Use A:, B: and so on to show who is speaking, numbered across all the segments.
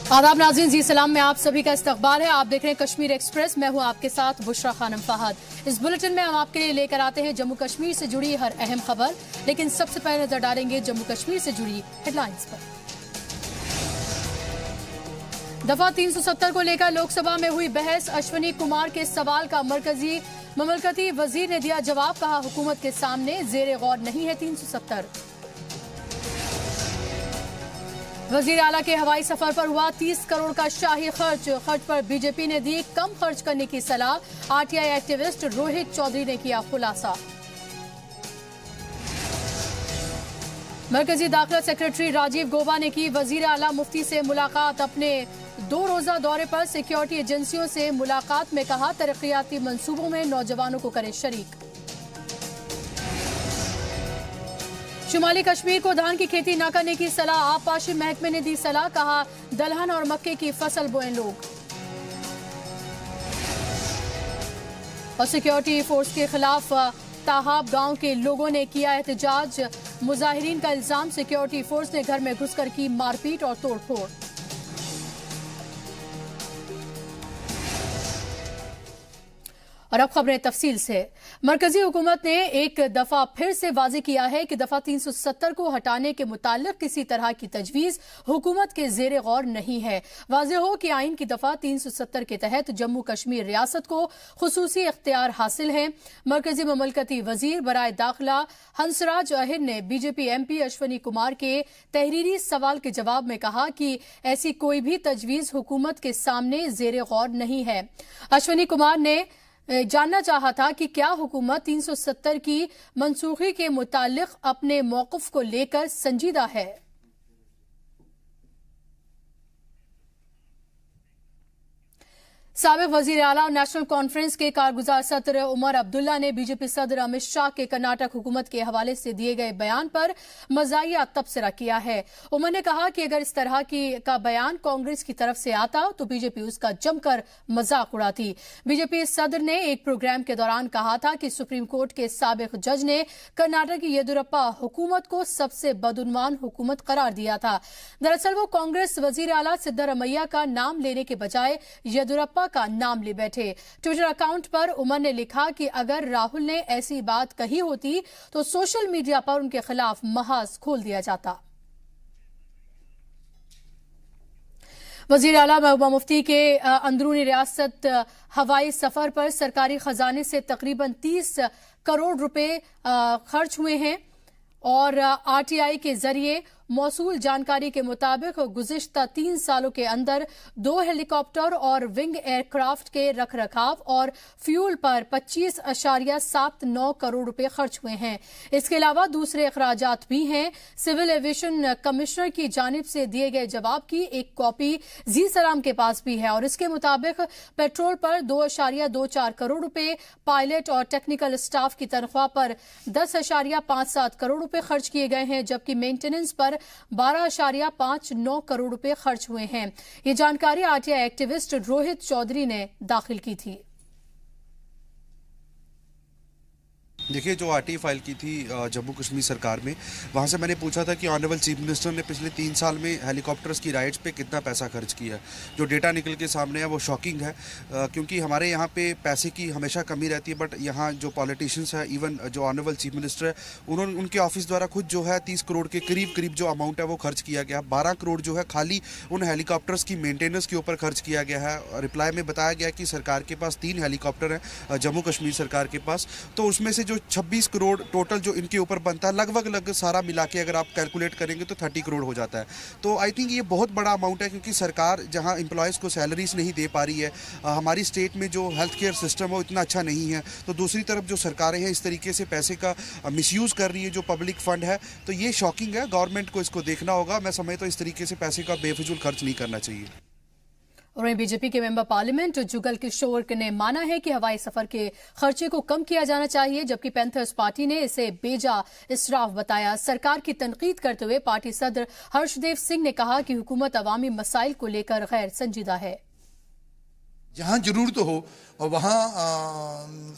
A: आदाब नाज़रीन, जी सलाम में आप सभी का इस्तकबाल है। आप देख रहे हैं कश्मीर एक्सप्रेस। मैं हूं आपके साथ बुशरा खानम फहद। इस बुलेटिन में हम आपके लिए लेकर आते हैं जम्मू कश्मीर से जुड़ी हर अहम खबर, लेकिन सबसे पहले नजर डालेंगे जम्मू कश्मीर से जुड़ी हेडलाइंस पर। दफा 370 को लेकर लोकसभा में हुई बहस। अश्विनी कुमार के सवाल का मरकजी ममलकती वजीर ने दिया जवाब। कहा, हुकूमत के सामने जेर गौर नहीं है 370। वजीर आला के हवाई सफर पर हुआ 30 करोड़ का शाही खर्च पर बीजेपी ने दी कम खर्च करने की सलाह। आरटीआई एक्टिविस्ट रोहित चौधरी ने किया खुलासा। मरकजी दाखिला सेक्रेटरी राजीव गौबा ने की वजीर आला मुफ्ती से मुलाकात। अपने 2 रोजा दौरे पर सिक्योरिटी एजेंसियों से मुलाकात में कहा, तरक्याती मंसूबों में नौजवानों को करे शरीक। शुमाली कश्मीर को धान की खेती न करने की सलाह। आबपाशी महकमे ने दी सलाह। कहा, दलहन और मक्के की फसल बोएं लोग। और सिक्योरिटी फोर्स के खिलाफ ताहाब गांव के लोगों ने किया एहतजाज। मुजाहिरीन का इल्जाम, सिक्योरिटी फोर्स ने घर में घुसकर की मारपीट और तोड़फोड़। और अब खबरें तफसील से। मरकजी हुकूमत ने एक दफा फिर से वाज़ेह किया है कि दफा 370 को हटाने के मुताल्लिक किसी तरह की तजवीज हुकूमत के जेर गौर नहीं है। वाज़ेह हो कि आइन की दफा 370 के तहत जम्मू कश्मीर रियासत को खुसूसी इख्तियार हासिल है। मरकजी ममलकती वजीर बराए दाखिला हंसराज अहिर ने बीजेपी एमपी अश्विनी कुमार के तहरीरी सवाल के जवाब में कहा कि ऐसी कोई भी तजवीज हुकूमत के सामने जेर गौर नहीं है। अश्विनी कुमार ने जानना चाहा था कि क्या हुकूमत 370 की मनसूखी के मुतालिक अपने मौक़िफ़ को लेकर संजीदा है। साबिक वजीर आला और नेशनल कॉन्फ्रेंस के कारगुजार सदर उमर अब्दुल्ला ने बीजेपी सदर अमित शाह के कर्नाटक हुकूमत के हवाले से दिए गए बयान पर मज़ाहिया तबसरा किया है। उमर ने कहा कि अगर इस तरह का बयान कांग्रेस की तरफ से आता तो बीजेपी उसका जमकर मजाक उड़ाती। बीजेपी सदर ने एक प्रोग्राम के दौरान कहा था कि सुप्रीम कोर्ट के साबिक जज ने कर्नाटक की येदियुरप्पा हुकूमत को सबसे बदउन्वान हुकूमत करार दिया था। दरअसल वो कांग्रेस वजीर आला सिद्धारमैया का नाम लेने के बजाय येदियुरप्पा का नाम ले बैठे। ट्विटर अकाउंट पर उमर ने लिखा कि अगर राहुल ने ऐसी बात कही होती तो सोशल मीडिया पर उनके खिलाफ महाज खोल दिया जाता। वजीर आला महबूबा मुफ्ती के अंदरूनी रियासत हवाई सफर पर सरकारी खजाने से तकरीबन 30 करोड़ रुपए खर्च हुए हैं और आरटीआई के जरिए मौसूल जानकारी के मुताबिक गुज़िश्ता 3 सालों के अंदर 2 हेलीकॉप्टर और विंग एयरक्राफ्ट के रखरखाव और फ्यूल पर 25.79 करोड़ रुपए खर्च हुए हैं। इसके अलावा दूसरे अखराजात भी हैं। सिविल एविएशन कमिश्नर की जानिब से दिए गए जवाब की एक कॉपी जी सलाम के पास भी है और इसके मुताबिक पेट्रोल पर 2.24 करोड़ रुपए, पायलट और टेक्निकल स्टाफ की तनख्वाह पर 10.57 करोड़ रुपए खर्च किए गए हैं, जबकि मेंटेनेंस पर 12.59 करोड़ रुपए खर्च हुए हैं। ये जानकारी आरटीआई एक्टिविस्ट रोहित चौधरी ने दाखिल की थी।
B: देखिए, जो आरटीआई फाइल की थी जम्मू कश्मीर सरकार में, वहाँ से मैंने पूछा था कि ऑनरेबल चीफ मिनिस्टर ने पिछले 3 साल में हेलीकॉप्टर्स की राइड्स पे कितना पैसा खर्च किया है। जो डेटा निकल के सामने है वो शॉकिंग है, क्योंकि हमारे यहाँ पे पैसे की हमेशा कमी रहती है, बट यहाँ जो पॉलिटिशियंस है, इवन जो ऑनरेबल चीफ मिनिस्टर है, उनके ऑफिस द्वारा खुद जो है 30 करोड़ के करीब जो अमाउंट है वो खर्च किया गया। 12 करोड़ जो है खाली उन हेलीकॉप्टर्स की मेंटेनेंस के ऊपर खर्च किया गया है। रिप्लाई में बताया गया कि सरकार के पास 3 हेलीकॉप्टर हैं जम्मू कश्मीर सरकार के पास, तो उसमें से जो 26 करोड़ टोटल जो इनके ऊपर बनता है, लगभग सारा मिला के अगर आप कैलकुलेट करेंगे तो 30 करोड़ हो जाता है। तो आई थिंक ये बहुत बड़ा अमाउंट है, क्योंकि सरकार जहां एम्प्लॉयज़ को सैलरीज नहीं दे पा रही है, हमारी स्टेट में जो हेल्थ केयर सिस्टम है वो इतना अच्छा नहीं है, तो दूसरी तरफ जो सरकारें हैं इस तरीके से पैसे का मिसयूज़ कर रही है जो पब्लिक फंड है, तो ये शॉकिंग है। गवर्नमेंट को इसको देखना होगा। मैं समझता हूं इस तरीके से पैसे का बेफिजूल खर्च नहीं करना चाहिए।
A: और बीजेपी के मेंबर पार्लियामेंट जुगल किशोर ने माना है कि हवाई सफर के खर्चे को कम किया जाना चाहिए, जबकि पैंथर्स पार्टी ने इसे बेजा इसराफ बताया। सरकार की तनकीद करते हुए पार्टी सदर हर्षदेव सिंह ने कहा कि हुकूमत अवामी मसाइल को लेकर गैर संजीदा है।
C: जहां जरूरत हो और वहां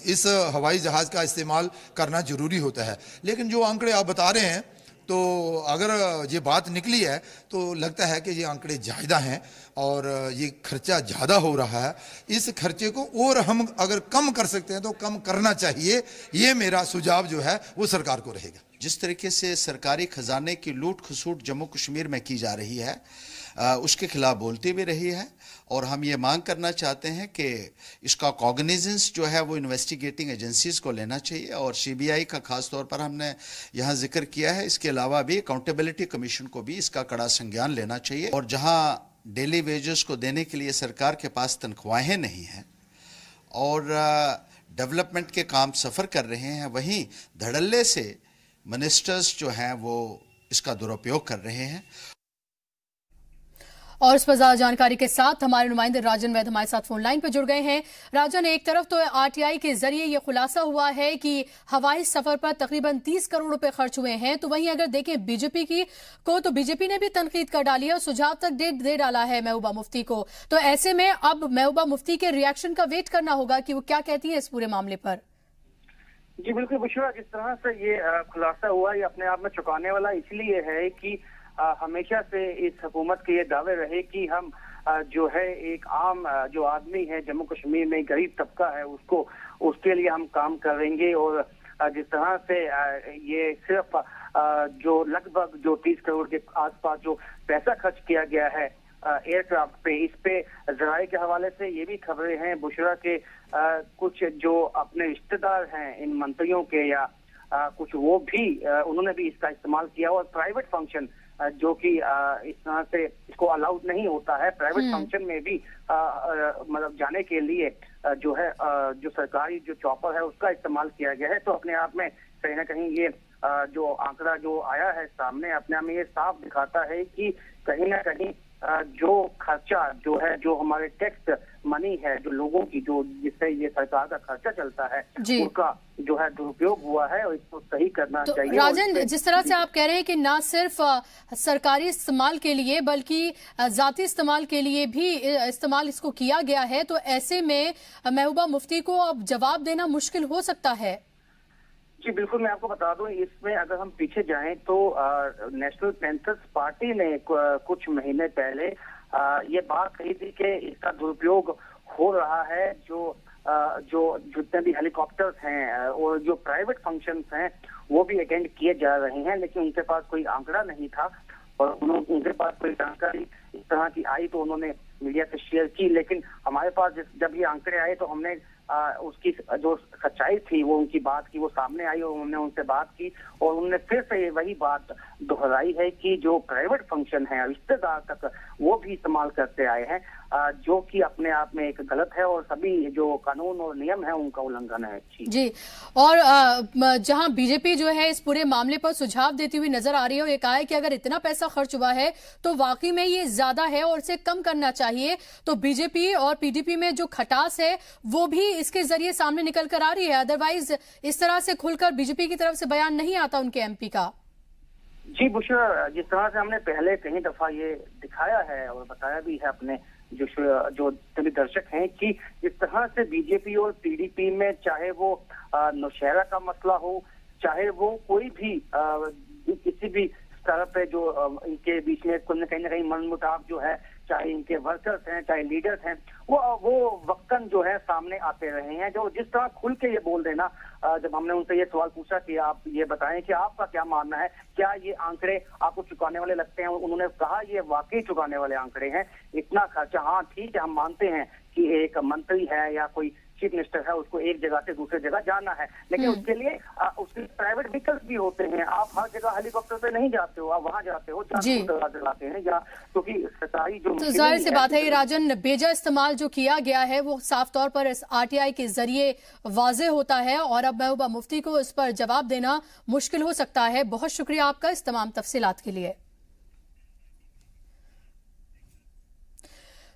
C: इस हवाई जहाज का इस्तेमाल करना जरूरी होता है, लेकिन जो आंकड़े आप बता रहे हैं तो अगर ये बात निकली है तो लगता है कि ये आंकड़े ज़्यादा हैं और ये खर्चा ज़्यादा हो रहा है। इस खर्चे को और हम अगर कम कर सकते हैं तो कम करना चाहिए। ये मेरा सुझाव जो है वो सरकार को रहेगा।
D: जिस तरीके से सरकारी खजाने की लूट खसूट जम्मू कश्मीर में की जा रही है, उसके खिलाफ बोलती भी रही है और हम ये मांग करना चाहते हैं कि इसका कॉग्निजेंस जो है वो इन्वेस्टिगेटिंग एजेंसीज को लेना चाहिए और सीबीआई का खास तौर पर हमने यहाँ जिक्र किया है। इसके अलावा भी अकाउंटेबिलिटी कमीशन को भी इसका कड़ा संज्ञान लेना चाहिए और जहाँ डेली वेजेस को देने के लिए सरकार के पास तनख्वाहें नहीं हैं और डेवलपमेंट के काम सफ़र कर रहे हैं, वहीं धड़ल्ले से मिनिस्टर्स जो हैं वो इसका दुरुपयोग कर रहे हैं।
A: और इस पर ज्यादा जानकारी के साथ हमारे नुमाइंदे राजन वैद हमारे साथ फोन लाइन पर जुड़ गए हैं। राजन, एक तरफ तो आरटीआई के जरिए ये खुलासा हुआ है कि हवाई सफर पर तकरीबन 30 करोड़ रुपए खर्च हुए हैं, तो वहीं अगर देखें बीजेपी तो बीजेपी ने भी तनकीद कर डाली है और सुझाव तक दे डाला है महबूबा मुफ्ती को। तो ऐसे में अब महबूबा मुफ्ती के रिएक्शन का वेट करना होगा कि वो क्या कहती है इस पूरे मामले पर।
E: जी बिल्कुल बुशरा, जिस तरह से ये खुलासा हुआ ये अपने आप में चौंकाने वाला इसलिए है कि हमेशा से इस हुकूमत के ये दावे रहे कि हम जो है एक आम जो आदमी है जम्मू कश्मीर में गरीब तबका है उसके लिए हम काम करेंगे। और जिस तरह से ये सिर्फ जो लगभग जो 30 करोड़ के आसपास जो पैसा खर्च किया गया है एयरक्राफ्ट पे, इस पे जराये के हवाले से ये भी खबरें हैं बुशरा के कुछ जो अपने रिश्तेदार हैं इन मंत्रियों के या कुछ वो भी उन्होंने भी इसका इस्तेमाल किया और प्राइवेट फंक्शन जो कि इस तरह से इसको अलाउड नहीं होता है, प्राइवेट फंक्शन में भी मतलब जाने के लिए जो है जो सरकारी जो चॉपर है उसका इस्तेमाल किया गया है। तो अपने आप में कहीं ना कहीं ये जो आंकड़ा जो आया है सामने अपने आप में ये साफ दिखाता है कि कहीं ना कहीं जो खर्चा जो है जो हमारे टैक्स मनी है जो लोगों की जो जिससे ये सरकार का खर्चा चलता है उसका जो है दुरुपयोग हुआ है और इसको सही करना
A: तो
E: चाहिए।
A: राजन, जिस तरह से आप कह रहे हैं कि ना सिर्फ सरकारी इस्तेमाल के लिए बल्कि जाती इस्तेमाल के लिए भी इस्तेमाल इसको किया गया है, तो ऐसे में महबूबा मुफ्ती को अब जवाब देना मुश्किल हो सकता है।
E: जी बिल्कुल, मैं आपको बता दूं इसमें अगर हम पीछे जाएं तो नेशनल पैंथर्स पार्टी ने कुछ महीने पहले ये बात कही थी कि इसका दुरुपयोग हो रहा है। जो जितने भी हेलीकॉप्टर्स हैं और जो प्राइवेट फंक्शंस हैं वो भी अटेंड किए जा रहे हैं, लेकिन उनके पास कोई आंकड़ा नहीं था और उनके पास कोई जानकारी इस तरह की आई तो उन्होंने मीडिया से शेयर की। लेकिन हमारे पास जब ये आंकड़े आए तो हमने उसकी जो सच्चाई थी वो उनकी बात की वो सामने आई और उन्होंने उनसे बात की और उन्होंने फिर से वही बात दोहराई है कि जो प्राइवेट फंक्शन है रिश्तेदार तक वो भी इस्तेमाल करते आए हैं, जो कि अपने आप में एक गलत है और सभी जो कानून और नियम है उनका उल्लंघन है। जी
A: और जहां बीजेपी जो है इस पूरे मामले पर सुझाव देती हुई नजर आ रही है और ये कहा है कि अगर इतना पैसा खर्च हुआ है तो वाकई में ये ज्यादा है और इसे कम करना चाहिए। तो बीजेपी और पीडीपी में जो खटास है वो भी इसके जरिए सामने निकल कर आ रही है, अदरवाइज इस तरह से खुलकर बीजेपी की तरफ से बयान नहीं आता उनके एमपी का।
E: जी बुशरा, जिस तरह से हमने पहले कई दफा ये दिखाया है और बताया भी है अपने जो सभी दर्शक हैं कि जिस तरह से बीजेपी और पीडीपी में चाहे वो नौशहरा का मसला हो, चाहे वो कोई भी किसी भी स्तर पे जो इनके बीच में कहीं ना कहीं मनमुटाव जो है, चाहे इनके वर्कर्स हैं चाहे लीडर्स हैं, वो वक्तन जो है सामने आते रहे हैं। जो जिस तरह खुल के ये बोल देना, जब हमने उनसे ये सवाल पूछा कि आप ये बताएं कि आपका क्या मानना है, क्या ये आंकड़े आपको चुकाने वाले लगते हैं, उन्होंने कहा ये वाकई चुकाने वाले आंकड़े हैं। इतना खर्चा, हाँ ठीक है हम मानते हैं कि एक मंत्री है या कोई चीफ मिनिस्टर है उसको एक जगह से दूसरी जगह जाना है, लेकिन उसके लिए उसके प्राइवेट व्हीकल्स भी होते हैं। आप हर जगह हेलीकॉप्टर पे नहीं जाते हो, आप वहां जाते हो चलाते हैं या क्योंकि सरकारी जो
A: तो जाहिर सी बात है ये राजन, बेजा इस्तेमाल जो किया गया है वो साफ तौर पर इस आरटीआई के जरिए वाजे होता है और अब महबूबा मुफ्ती को इस पर जवाब देना मुश्किल हो सकता है। बहुत शुक्रिया आपका इस तमाम तफसीलात के लिए।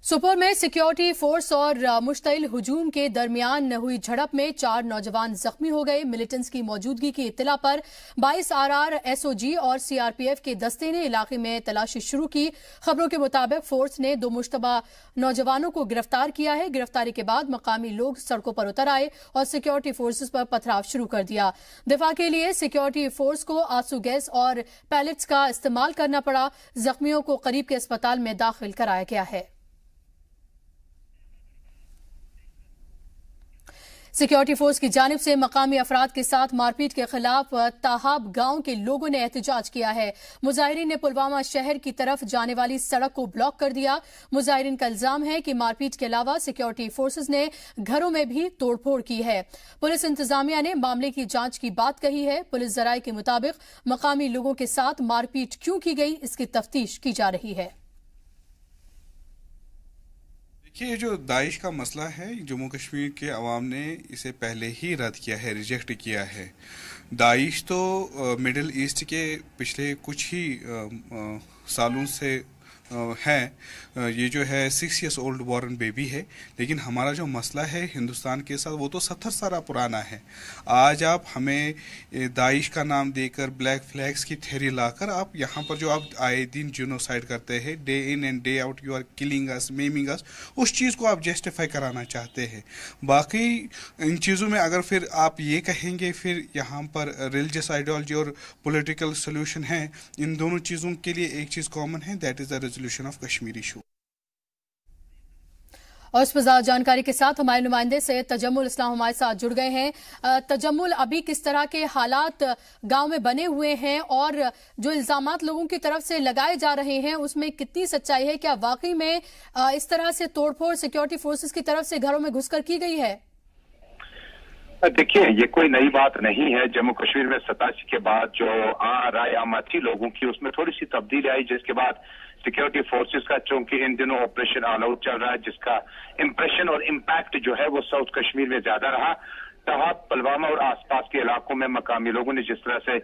A: सुपर में सिक्योरिटी फोर्स और मुश्तइल हुजूम के दरमियान हुई झड़प में 4 नौजवान जख्मी हो गए। मिलिटेंट्स की मौजूदगी की इत्तला पर 22 RR SOG और CRPF के दस्ते ने इलाके में तलाशी शुरू की। खबरों के मुताबिक फोर्स ने 2 मुश्तबा नौजवानों को गिरफ्तार किया है। गिरफ्तारी के बाद मकामी लोग सड़कों पर उतर आए और सिक्योरिटी फोर्सेस पर पथराव शुरू कर दिया। दिफा के लिए सिक्योरिटी फोर्स को आंसू गैस और पैलेट्स का इस्तेमाल करना पड़ा। जख्मियों को करीब के अस्पताल में दाखिल कराया गया है। सिक्योरिटी फोर्स की जानिब से मकामी अफराद के साथ मारपीट के खिलाफ ताहाब गांव के लोगों ने एहतजाज किया है। मुजाहिरीन ने पुलवामा शहर की तरफ जाने वाली सड़क को ब्लॉक कर दिया। मुजाहिरीन का इल्जाम है कि मारपीट के अलावा सिक्योरिटी फोर्सेज ने घरों में भी तोड़फोड़ की है। पुलिस इंतजामिया ने मामले की जांच की बात कही है। पुलिस जराये के मुताबिक मकामी लोगों के साथ मारपीट क्यों की गई, इसकी तफ्तीश की जा रही है।
F: ये जो दाइश का मसला है, जम्मू कश्मीर के अवाम ने इसे पहले ही रद्द किया है, रिजेक्ट किया है। दाइश तो मिडिल ईस्ट के पिछले कुछ ही सालों से है। ये जो है 6 years old बॉर्न बेबी है, लेकिन हमारा जो मसला है हिंदुस्तान के साथ वो तो 70 साल पुराना है। आज आप हमें दाइश का नाम देकर ब्लैक फ्लैग्स की थ्योरी लाकर आप यहाँ पर जो आप आए दिन जिनोसाइड करते हैं, day in and day out you are killing us, maiming us, उस चीज़ को आप जस्टिफाई कराना चाहते हैं। बाकी इन चीज़ों में अगर फिर आप ये कहेंगे फिर यहाँ पर रिलीजियस आइडियोलॉजी और पॉलिटिकल सोल्यूशन है, इन दोनों चीज़ों के लिए एक चीज़ कॉमन है, that is the resolution of Kashmir issue.
A: और इस पर ज्यादा जानकारी के साथ हमारे नुमाइंदे सैयद तजम्मुल इस्लाम हमारे साथ जुड़ गए हैं। तजम्मुल, अभी किस तरह के हालात गांव में बने हुए हैं और जो इल्जामात लोगों की तरफ से लगाए जा रहे हैं उसमें कितनी सच्चाई है? क्या वाकई में इस तरह से तोड़फोड़ सिक्योरिटी फोर्सेस की तरफ से घरों में घुसकर की गई है?
G: देखिए, ये कोई नई बात नहीं है। जम्मू कश्मीर में 87 के बाद जो राय आमद थी लोगों की, उसमें थोड़ी सी तब्दीली आई, जिसके बाद सिक्योरिटी फोर्सेस का चूंकि इन दिनों ऑपरेशन ऑल आउट चल रहा है, जिसका इंप्रेशन और इम्पैक्ट जो है वो साउथ कश्मीर में ज्यादा रहा। तहा पुलवामा और आसपास के इलाकों में मकामी लोगों ने जिस तरह से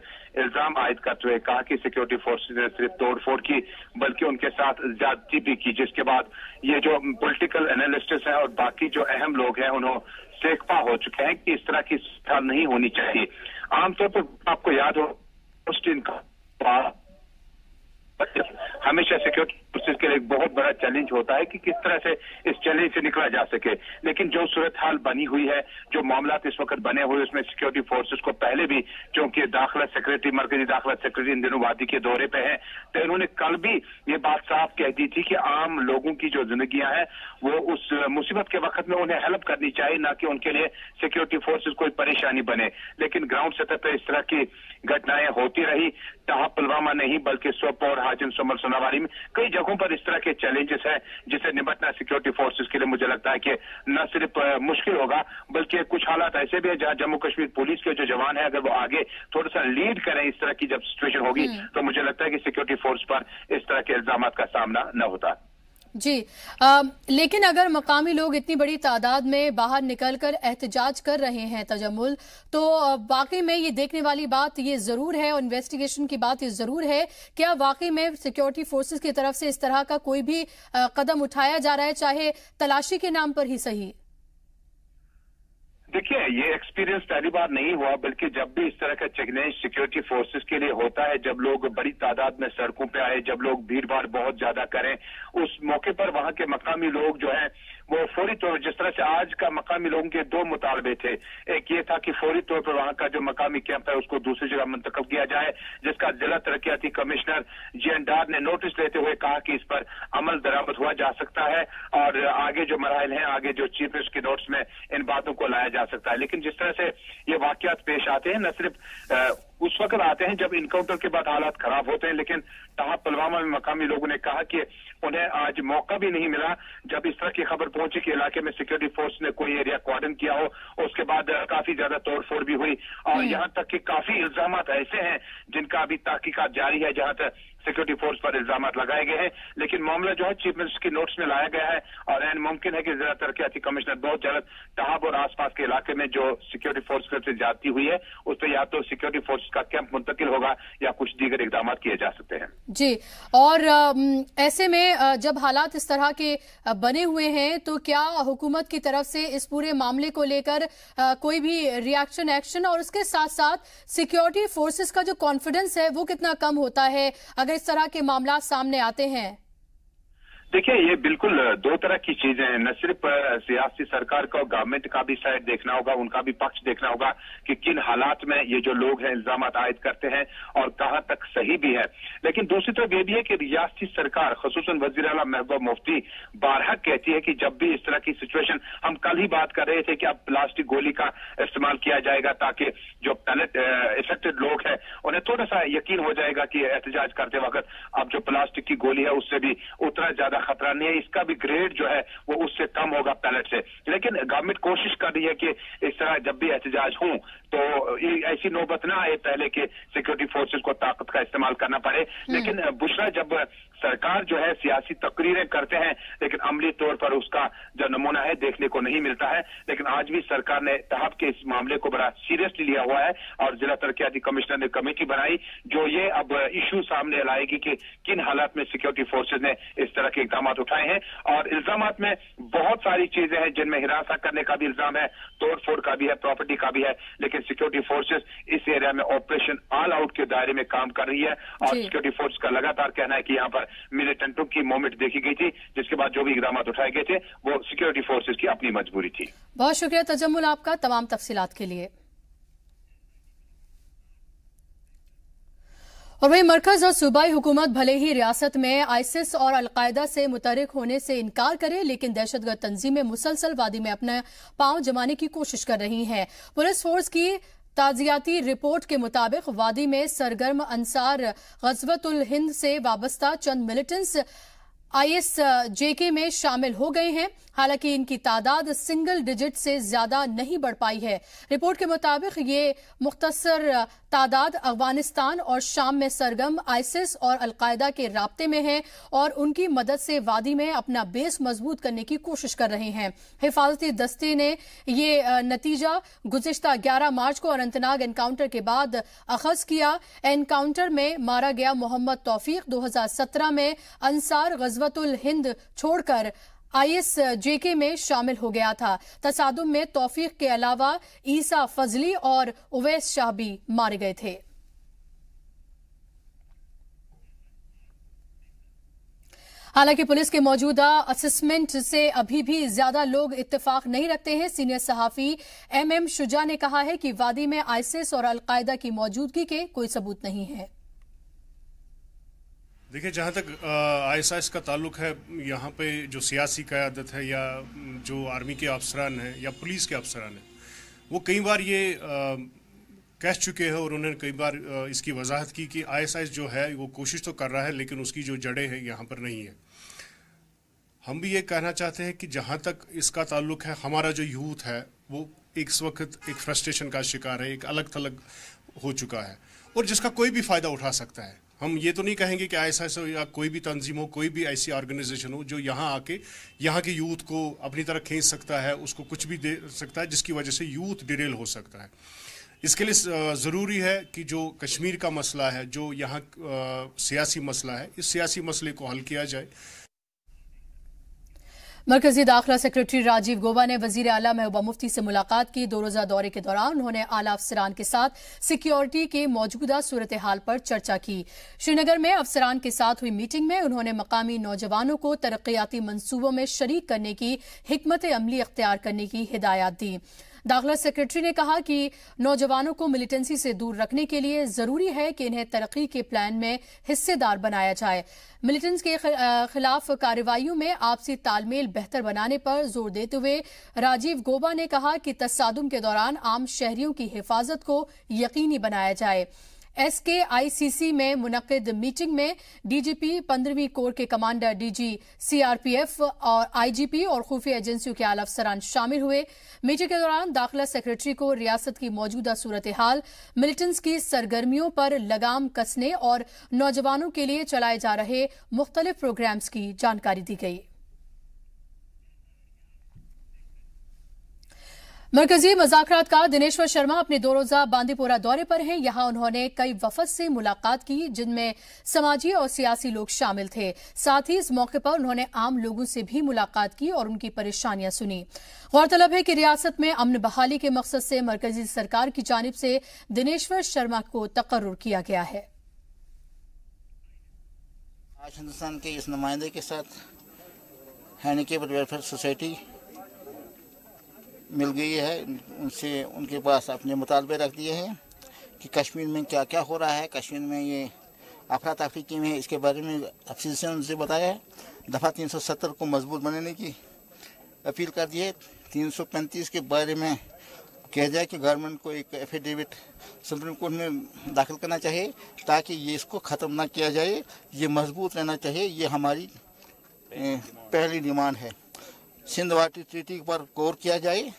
G: इल्जाम आयद करते हुए कहा कि सिक्योरिटी फोर्सेस ने सिर्फ तोड़फोड़ की बल्कि उनके साथ ज्यादती भी की, जिसके बाद ये जो पॉलिटिकल एनालिस्ट्स हैं और बाकी जो अहम लोग हैं उन्होंने सेकपा हो चुके हैं कि इस तरह की स्थिति नहीं होनी चाहिए। आमतौर पर आपको याद हो हमेशा सिक्योरिटी फोर्सेस के लिए एक बहुत बड़ा चैलेंज होता है कि किस तरह से इस चैलेंज से निकला जा सके। लेकिन जो सूरत हाल बनी हुई है, जो मामला इस वक्त बने हुए, उसमें सिक्योरिटी फोर्सेस को पहले भी, क्योंकि दाखिला सेक्रेटरी, मरकजी दाखिला सेक्रेटरी इन दिनों वादी के दौरे पे हैं, तो इन्होंने कल भी ये बात साफ कह दी थी कि आम लोगों की जो जिंदगियां हैं वो उस मुसीबत के वक्त में उन्हें हेल्प करनी चाहिए, ना कि उनके लिए सिक्योरिटी फोर्सेस कोई परेशानी बने। लेकिन ग्राउंड सतह पर इस तरह की घटनाएं होती रही। तहा पुलवामा नहीं बल्कि सोपोर, हाजिम, समर, सोनावारी में कई जगहों पर इस तरह के चैलेंजेस हैं जिसे निपटना सिक्योरिटी फोर्सेस के लिए मुझे लगता है कि न सिर्फ मुश्किल होगा बल्कि कुछ हालात ऐसे भी हैं जहां जम्मू कश्मीर पुलिस के जो जवान हैं, अगर वो आगे थोड़ा सा लीड करें इस तरह की जब सिचुएशन होगी तो मुझे लगता है कि सिक्योरिटी फोर्स पर इस तरह के इल्जाम का सामना न होता।
A: जी, लेकिन अगर मकामी लोग इतनी बड़ी तादाद में बाहर निकलकर एहतजाज कर रहे हैं तजम्मुल, तो वाकई में ये देखने वाली बात ये जरूर है और इन्वेस्टिगेशन की बात ये जरूर है, क्या वाकई में सिक्योरिटी फोर्सेस की तरफ से इस तरह का कोई भी कदम उठाया जा रहा है, चाहे तलाशी के नाम पर ही सही?
G: देखिए, ये एक्सपीरियंस पहली बार नहीं हुआ, बल्कि जब भी इस तरह का चैलेंज सिक्योरिटी फोर्सेस के लिए होता है, जब लोग बड़ी तादाद में सड़कों पे आए, जब लोग भीड़ भाड़ बहुत ज्यादा करें, उस मौके पर वहां के मकामी लोग जो हैं वो फौरी तौर, जिस तरह से आज का मकामी लोगों के 2 मुतालबे थे। एक ये था कि फौरी तौर पर वहां का जो मकामी कैंप है उसको दूसरी जगह मुंतकब किया जाए, जिसका जिला तरक्याती कमिश्नर GN डार ने नोटिस लेते हुए कहा कि इस पर अमल दरामद हुआ जा सकता है और आगे जो मराहल हैं, आगे जो चीफ मिनिस्टर के नोट्स में इन बातों को लाया जा सकता है। लेकिन जिस तरह से ये वाकयात पेश आते हैं, न सिर्फ उस वक्त आते हैं जब इनकाउंटर के बाद हालात खराब होते हैं, लेकिन तहा पुलवामा में मकामी लोगों ने कहा कि उन्हें आज मौका भी नहीं मिला जब इस तरह की खबर पहुंची कि इलाके में सिक्योरिटी फोर्स ने कोई एरिया कॉर्डन किया हो, उसके बाद काफी ज्यादा तोड़फोड़ भी हुई और यहां तक कि काफी इल्जामात ऐसे हैं जिनका अभी तहकीकात जारी है, जहां तक सिक्योरिटी फोर्स पर इल्जामात लगाए गए हैं। लेकिन मामला जो है चीफ मिनिस्टर की नोट्स में लाया गया है और ऐन मुमकिन है कि जिला तरक्याती कमिश्नर बहुत जल्द तहाब और आसपास के इलाके में जो सिक्योरिटी फोर्स से ज्यादती हुई है उस पर या तो सिक्योरिटी फोर्स का कैंप मुंतकिल होगा या कुछ दीगर इकदाम किए जा सकते हैं।
A: जी, और ऐसे में जब हालात इस तरह के बने हुए हैं तो क्या हुकूमत की तरफ से इस पूरे मामले को लेकर कोई भी रिएक्शन, एक्शन, और उसके साथ साथ सिक्योरिटी फोर्सेस का जो कॉन्फिडेंस है वो कितना कम होता है अगर इस तरह के मामला सामने आते हैं?
G: देखिए, ये बिल्कुल दो तरह की चीजें हैं। न सिर्फ सियासी सरकार का और गवर्नमेंट का भी साइड देखना होगा, उनका भी पक्ष देखना होगा कि किन हालात में ये जो लोग हैं इल्जाम आयद करते हैं और कहां तक सही भी है। लेकिन दूसरी तरफ ये भी है कि रियासती सरकार, खुसूसन वजीर आला महबूबा मुफ्ती बारहा कहती है कि जब भी इस तरह की सिचुएशन, हम कल ही बात कर रहे थे कि अब प्लास्टिक गोली का इस्तेमाल किया जाएगा ताकि जो पैलेट इफेक्टेड लोग हैं उन्हें थोड़ा सा यकीन हो जाएगा कि एहतजाज करते वक्त अब जो प्लास्टिक की गोली है उससे भी उतना ज्यादा खतरा नहीं है, इसका भी ग्रेड जो है वो उससे कम होगा पैलेट से। लेकिन गवर्नमेंट कोशिश कर रही है कि इस तरह जब भी एहतजाज हो तो ऐसी नौबत ना आए पहले के सिक्योरिटी फोर्सेस को ताकत का इस्तेमाल करना पड़े। लेकिन बुशरा, जब सरकार जो है सियासी तकरीरें करते हैं लेकिन अमली तौर पर उसका जो नमूना है देखने को नहीं मिलता है। लेकिन आज भी सरकार ने तहब के इस मामले को बड़ा सीरियसली लिया हुआ है और जिला तरक्याती कमिश्नर ने कमेटी बनाई जो ये अब इशू सामने लाएगी कि किन हालात में सिक्योरिटी फोर्सेज ने इस तरह के इकदाम उठाए हैं। और इल्जाम में बहुत सारी चीजें हैं जिनमें हिरासत करने का भी इल्जाम है, तोड़ फोड़ का भी है, प्रॉपर्टी का भी है। लेकिन सिक्योरिटी फोर्सेज इस एरिया में ऑपरेशन ऑल आउट के दायरे में काम कर रही है और सिक्योरिटी फोर्स का लगातार कहना है कि यहाँ पर मिलिटेंटों की मूवमेंट देखी गई थी, जिसके बाद जो भी इकदाम उठाए गए थे वो सिक्योरिटी फोर्सेज की अपनी मजबूरी थी।
A: बहुत शुक्रिया तजम्मुल आपका तमाम तफसीलात के लिए। और वहीं मरकज और सूबाई हुकूमत भले ही रियासत में आईसिस और अलकायदा से मुतहरिक होने से इनकार करे, लेकिन दहशतगर्द तंजीमें मुसलसल वादी में अपना पांव जमाने की कोशिश कर रही हैं। पुलिस फोर्स की ताजियाती रिपोर्ट के मुताबिक वादी में सरगर्म अंसार गज़वतुल हिंद से वाबस्ता चंद मिलिटेंट्स ISJK में शामिल हो गए हैं। हालांकि इनकी तादाद सिंगल डिजिट से ज्यादा नहीं बढ़ पाई है। रिपोर्ट के मुताबिक ये मुख्तसर तादाद अफगानिस्तान और शाम में सरगर्म आईसिस और अलकायदा के राब्ते में है और उनकी मदद से वादी में अपना बेस मजबूत करने की कोशिश कर रहे हैं। हिफाजती दस्ते ने ये नतीजा गुज़िश्ता 11 मार्च को अनंतनाग एनकाउंटर के बाद अखज़ किया। एनकाउंटर में मारा गया मोहम्मद तौफीक 2017 में अंसार गज़वतुल हिंद छोड़कर ISJK में शामिल हो गया था। तसादुम में तौफीक के अलावा ईसा फजली और उवैस शाह भी मारे गए थे। हालांकि पुलिस के मौजूदा असेसमेंट से अभी भी ज्यादा लोग इत्तेफाक नहीं रखते हैं। सीनियर सहाफी MM शुजा ने कहा है कि वादी में आईसिस और अलकायदा की मौजूदगी के कोई सबूत नहीं है।
H: देखिए, जहाँ तक ISIS का ताल्लुक है, यहाँ पे जो सियासी क़यादत है या जो आर्मी के अफसरान हैं या पुलिस के अफसरान हैं, वो कई बार ये कह चुके हैं और उन्होंने कई बार इसकी वजाहत की कि ISIS जो है वो कोशिश तो कर रहा है लेकिन उसकी जो जड़ें हैं यहाँ पर नहीं है। हम भी ये कहना चाहते हैं कि जहाँ तक इसका ताल्लुक है, हमारा जो यूथ है वो इस वक्त एक फ्रस्ट्रेशन का शिकार है, एक अलग थलग हो चुका है और जिसका कोई भी फ़ायदा उठा सकता है। हम ये तो नहीं कहेंगे कि ISIS हो या कोई भी तंजीम हो, कोई भी ऐसी ऑर्गेनाइजेशन हो जो यहाँ आके यहाँ के यूथ को अपनी तरफ खींच सकता है, उसको कुछ भी दे सकता है जिसकी वजह से यूथ डिरेल हो सकता है। इसके लिए ज़रूरी है कि जो कश्मीर का मसला है, जो यहाँ सियासी मसला है, इस सियासी मसले को हल किया जाए।
A: मरकजी दाखिला सेक्रेटरी राजीव गौबा ने वजीर आला महबूबा मुफ्ती से मुलाकात की। 2 रोजा दौरे के दौरान उन्होंने आला अफसरान के साथ सिक्योरिटी के मौजूदा सूरत हाल पर चर्चा की। श्रीनगर में अफसरान के साथ हुई मीटिंग में उन्होंने मकामी नौजवानों को तरक्याती मंसूबों में शरीक करने की हिकमत अमली अख्तियार करने की हिदायत दी। दाखिला सेक्रेटरी ने कहा कि नौजवानों को मिलिटेंसी से दूर रखने के लिए जरूरी है कि इन्हें तरक्की के प्लान में हिस्सेदार बनाया जाए। मिलिटेंट्स के खिलाफ कार्रवाइयों में आपसी तालमेल बेहतर बनाने पर जोर देते हुए राजीव गौबा ने कहा कि तसादुम के दौरान आम शहरियों की हिफाजत को यकीनी बनाया जाए। SKICC में मुनक्किद मीटिंग में DGP 15वीं कोर के कमांडर DG CRPF और IGP और खुफिया एजेंसियों के आला अफसरान शामिल हुए। मीटिंग के दौरान दाखिला सेक्रेटरी को रियासत की मौजूदा सूरत हाल, मिलिटेंट्स की सरगर्मियों पर लगाम कसने और नौजवानों के लिए चलाए जा रहे मुख्तलिफ प्रोग्राम्स की जानकारी दी गई। मरकजी मुज़ाकरातकार दिनेश्वर शर्मा अपने 2 रोजा बांदीपोरा दौरे पर हैं। यहां उन्होंने कई वफद से मुलाकात की, जिनमें समाजी और सियासी लोग शामिल थे। साथ ही इस मौके पर उन्होंने आम लोगों से भी मुलाकात की और उनकी परेशानियां सुनी। गौरतलब है कि रियासत में अमन बहाली के मकसद से मरकजी सरकार की जानिब से दिनेश्वर शर्मा को तकर्रुर किया गया है।
I: आज हिंदुस्तान के इस नुमाइंदे के साथ हैंडीकैप्ड वेलफेयर सोसाइटी मिल गई है। उनसे उनके पास अपने मुतालबे रख दिए हैं कि कश्मीर में क्या क्या हो रहा है, कश्मीर में ये अफरा तफरी की है, इसके बारे में तफसील से उनसे बताया है। दफ़ा 370 को मजबूत बनाने की अपील कर दी है। 335 के बारे में कह जाए कि गवर्नमेंट को एक एफिडेविट सुप्रीम कोर्ट में दाखिल करना चाहिए ताकि ये इसको ख़त्म ना किया जाए, ये मजबूत रहना चाहिए। ये हमारी पहली डिमांड है। सिंध वाटर ट्रीटी पर गौर किया जाए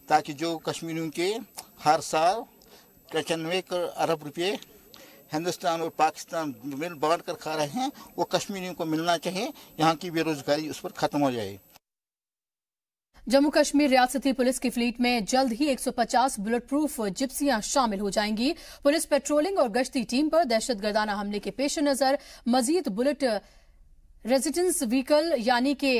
I: ताकि जो कश्मीरियों के हर साल 95 अरब रुपये हिंदुस्तान और पाकिस्तान मिल बांट कर खा रहे हैं, वो कश्मीरियों को मिलना चाहिए। यहाँ की बेरोजगारी उस पर ख़त्म हो जाए।
A: जम्मू कश्मीर रियासती पुलिस की फ्लीट में जल्द ही 150 बुलेट प्रूफ जिप्सियां शामिल हो जाएंगी। पुलिस पेट्रोलिंग और गश्ती टीम पर दहशतगर्दाना हमले के पेश नजर मजीद बुलेट रेजिडेंस व्हीकल यानी कि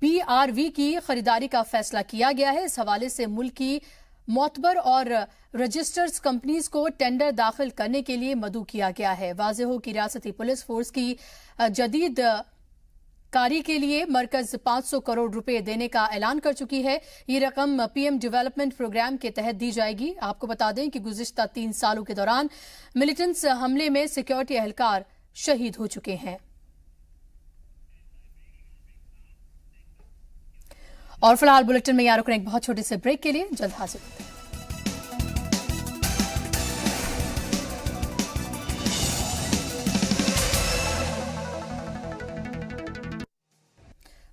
A: BRV की खरीदारी का फैसला किया गया है। इस हवाले से मुल्क की मोतबर और रजिस्टर्ड कंपनीज को टेंडर दाखिल करने के लिए मदऊ किया गया है। वाज़ेह हो कि रियासती पुलिस फोर्स की जदीद कारी के लिए मरकज 500 करोड़ रुपए देने का ऐलान कर चुकी है। ये रकम PM डेवलपमेंट प्रोग्राम के तहत दी जाएगी। आपको बता दें कि गुज़िश्ता 3 सालों के दौरान मिलिटेंट्स हमले में सिक्योरिटी एहलकार शहीद हो चुके हैं। और फिलहाल बुलेटिन में यहाँ रुकने एक बहुत छोटे से ब्रेक के लिए जल्द हाजिर होते हैं।